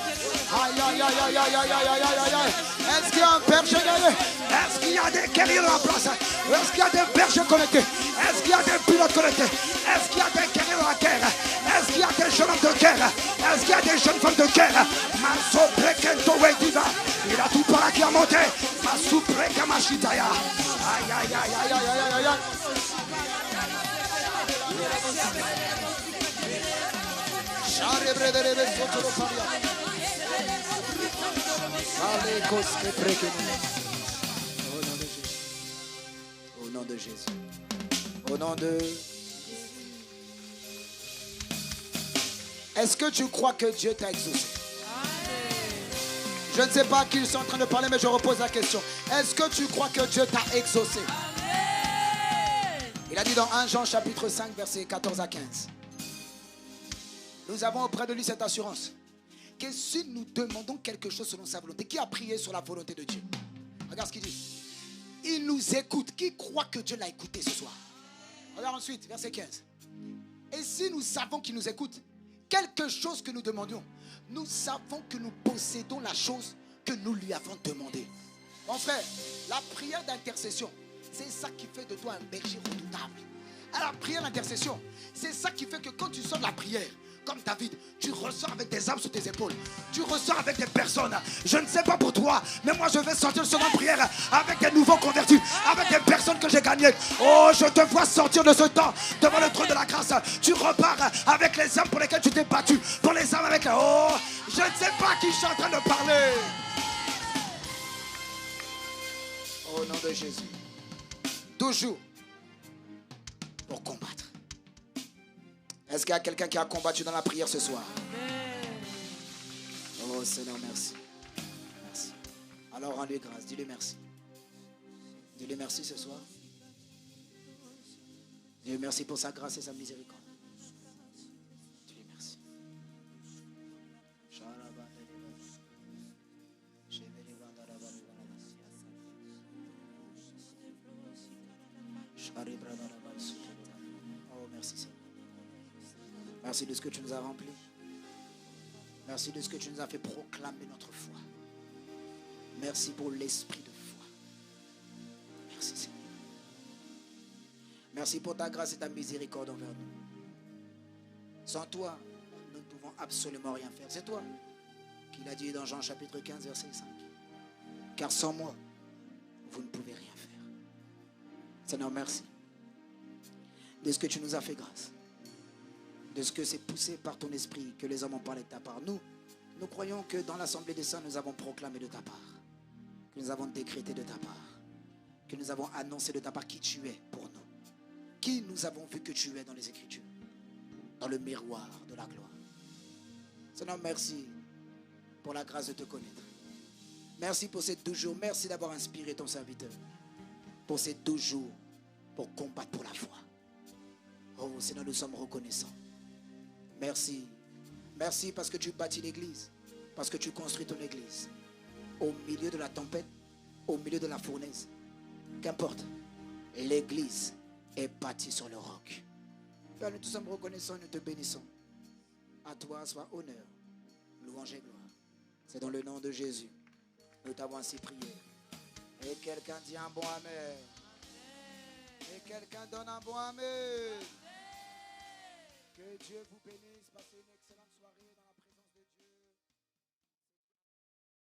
Aïe aïe aïe aïe aïe aïe aïe aïe aïe. Est-ce qu'il y a un berger gagné? Est-ce qu'il y a des guerriers dans la place? Est-ce qu'il y a des bergers connectés? Est-ce qu'il y a des pilotes connectés? Est-ce qu'il y a des guerriers dans la guerre? Est-ce qu'il y a des jeunes hommes de guerre? Est-ce qu'il y a des jeunes femmes de guerre? Maso Prekento Wediva. Il a tout par là qui a monté. Masu Prekamashitaya. Aïe aïe aïe aïe aïe aïe aïe aïe. Au nom de Jésus. Au nom de... Est-ce que tu crois que Dieu t'a exaucé? Je ne sais pas à qui ils sont en train de parler, mais je repose la question. Est-ce que tu crois que Dieu t'a exaucé? Il a dit dans 1 Jean chapitre 5, versets 14 à 15. Nous avons auprès de lui cette assurance que si nous demandons quelque chose selon sa volonté, qui a prié sur la volonté de Dieu? Regarde ce qu'il dit. Il nous écoute. Qui croit que Dieu l'a écouté ce soir? Regarde ensuite, verset 15. Et si nous savons qu'il nous écoute, quelque chose que nous demandions, nous savons que nous possédons la chose que nous lui avons demandé. Mon frère, la prière d'intercession, c'est ça qui fait de toi un berger redoutable. À la prière d'intercession, c'est ça qui fait que quand tu sors de la prière, comme David, tu ressors avec des âmes sur tes épaules. Tu ressors avec des personnes. Je ne sais pas pour toi, mais moi je vais sortir sur ma prière avec des nouveaux convertis, avec des personnes que j'ai gagnées. Oh, je te vois sortir de ce temps devant le trône de la grâce. Tu repars avec les âmes pour lesquelles tu t'es battu. Pour les âmes avec... Oh, je ne sais pas qui je suis en train de parler. Au nom de Jésus. Toujours pour combattre. Est-ce qu'il y a quelqu'un qui a combattu dans la prière ce soir? Oh Seigneur, merci. Merci. Alors rends-lui grâce, dis-lui merci. Dis-lui merci ce soir. Dis-lui merci pour sa grâce et sa miséricorde. Dis-lui merci. Oh merci Seigneur. Merci de ce que tu nous as remplis. Merci de ce que tu nous as fait proclamer notre foi. Merci pour l'esprit de foi. Merci Seigneur. Merci pour ta grâce et ta miséricorde envers nous. Sans toi, nous ne pouvons absolument rien faire. C'est toi qui l'as dit dans Jean chapitre 15, verset 5. Car sans moi, vous ne pouvez rien faire. Seigneur, merci de ce que tu nous as fait grâce. De ce que c'est poussé par ton esprit que les hommes ont parlé de ta part. Nous croyons que dans l'assemblée des saints, nous avons proclamé de ta part, que nous avons décrété de ta part, que nous avons annoncé de ta part qui tu es pour nous, qui nous avons vu que tu es dans les Écritures, dans le miroir de la gloire. Seigneur, merci pour la grâce de te connaître. Merci pour ces 12 jours. Merci d'avoir inspiré ton serviteur pour ces 12 jours pour combattre pour la foi. Oh Seigneur, nous sommes reconnaissants. Merci. Merci parce que tu bâtis l'église. Parce que tu construis ton église. Au milieu de la tempête, au milieu de la fournaise. Qu'importe. L'église est bâtie sur le roc. Père, nous sommes reconnaissants, nous te bénissons. À toi soit honneur, Louange et gloire. C'est dans le nom de Jésus. Nous t'avons ainsi prié. Et quelqu'un dit un bon amen. Et quelqu'un donne un bon amen. Que Dieu vous bénisse. Passez une excellente soirée.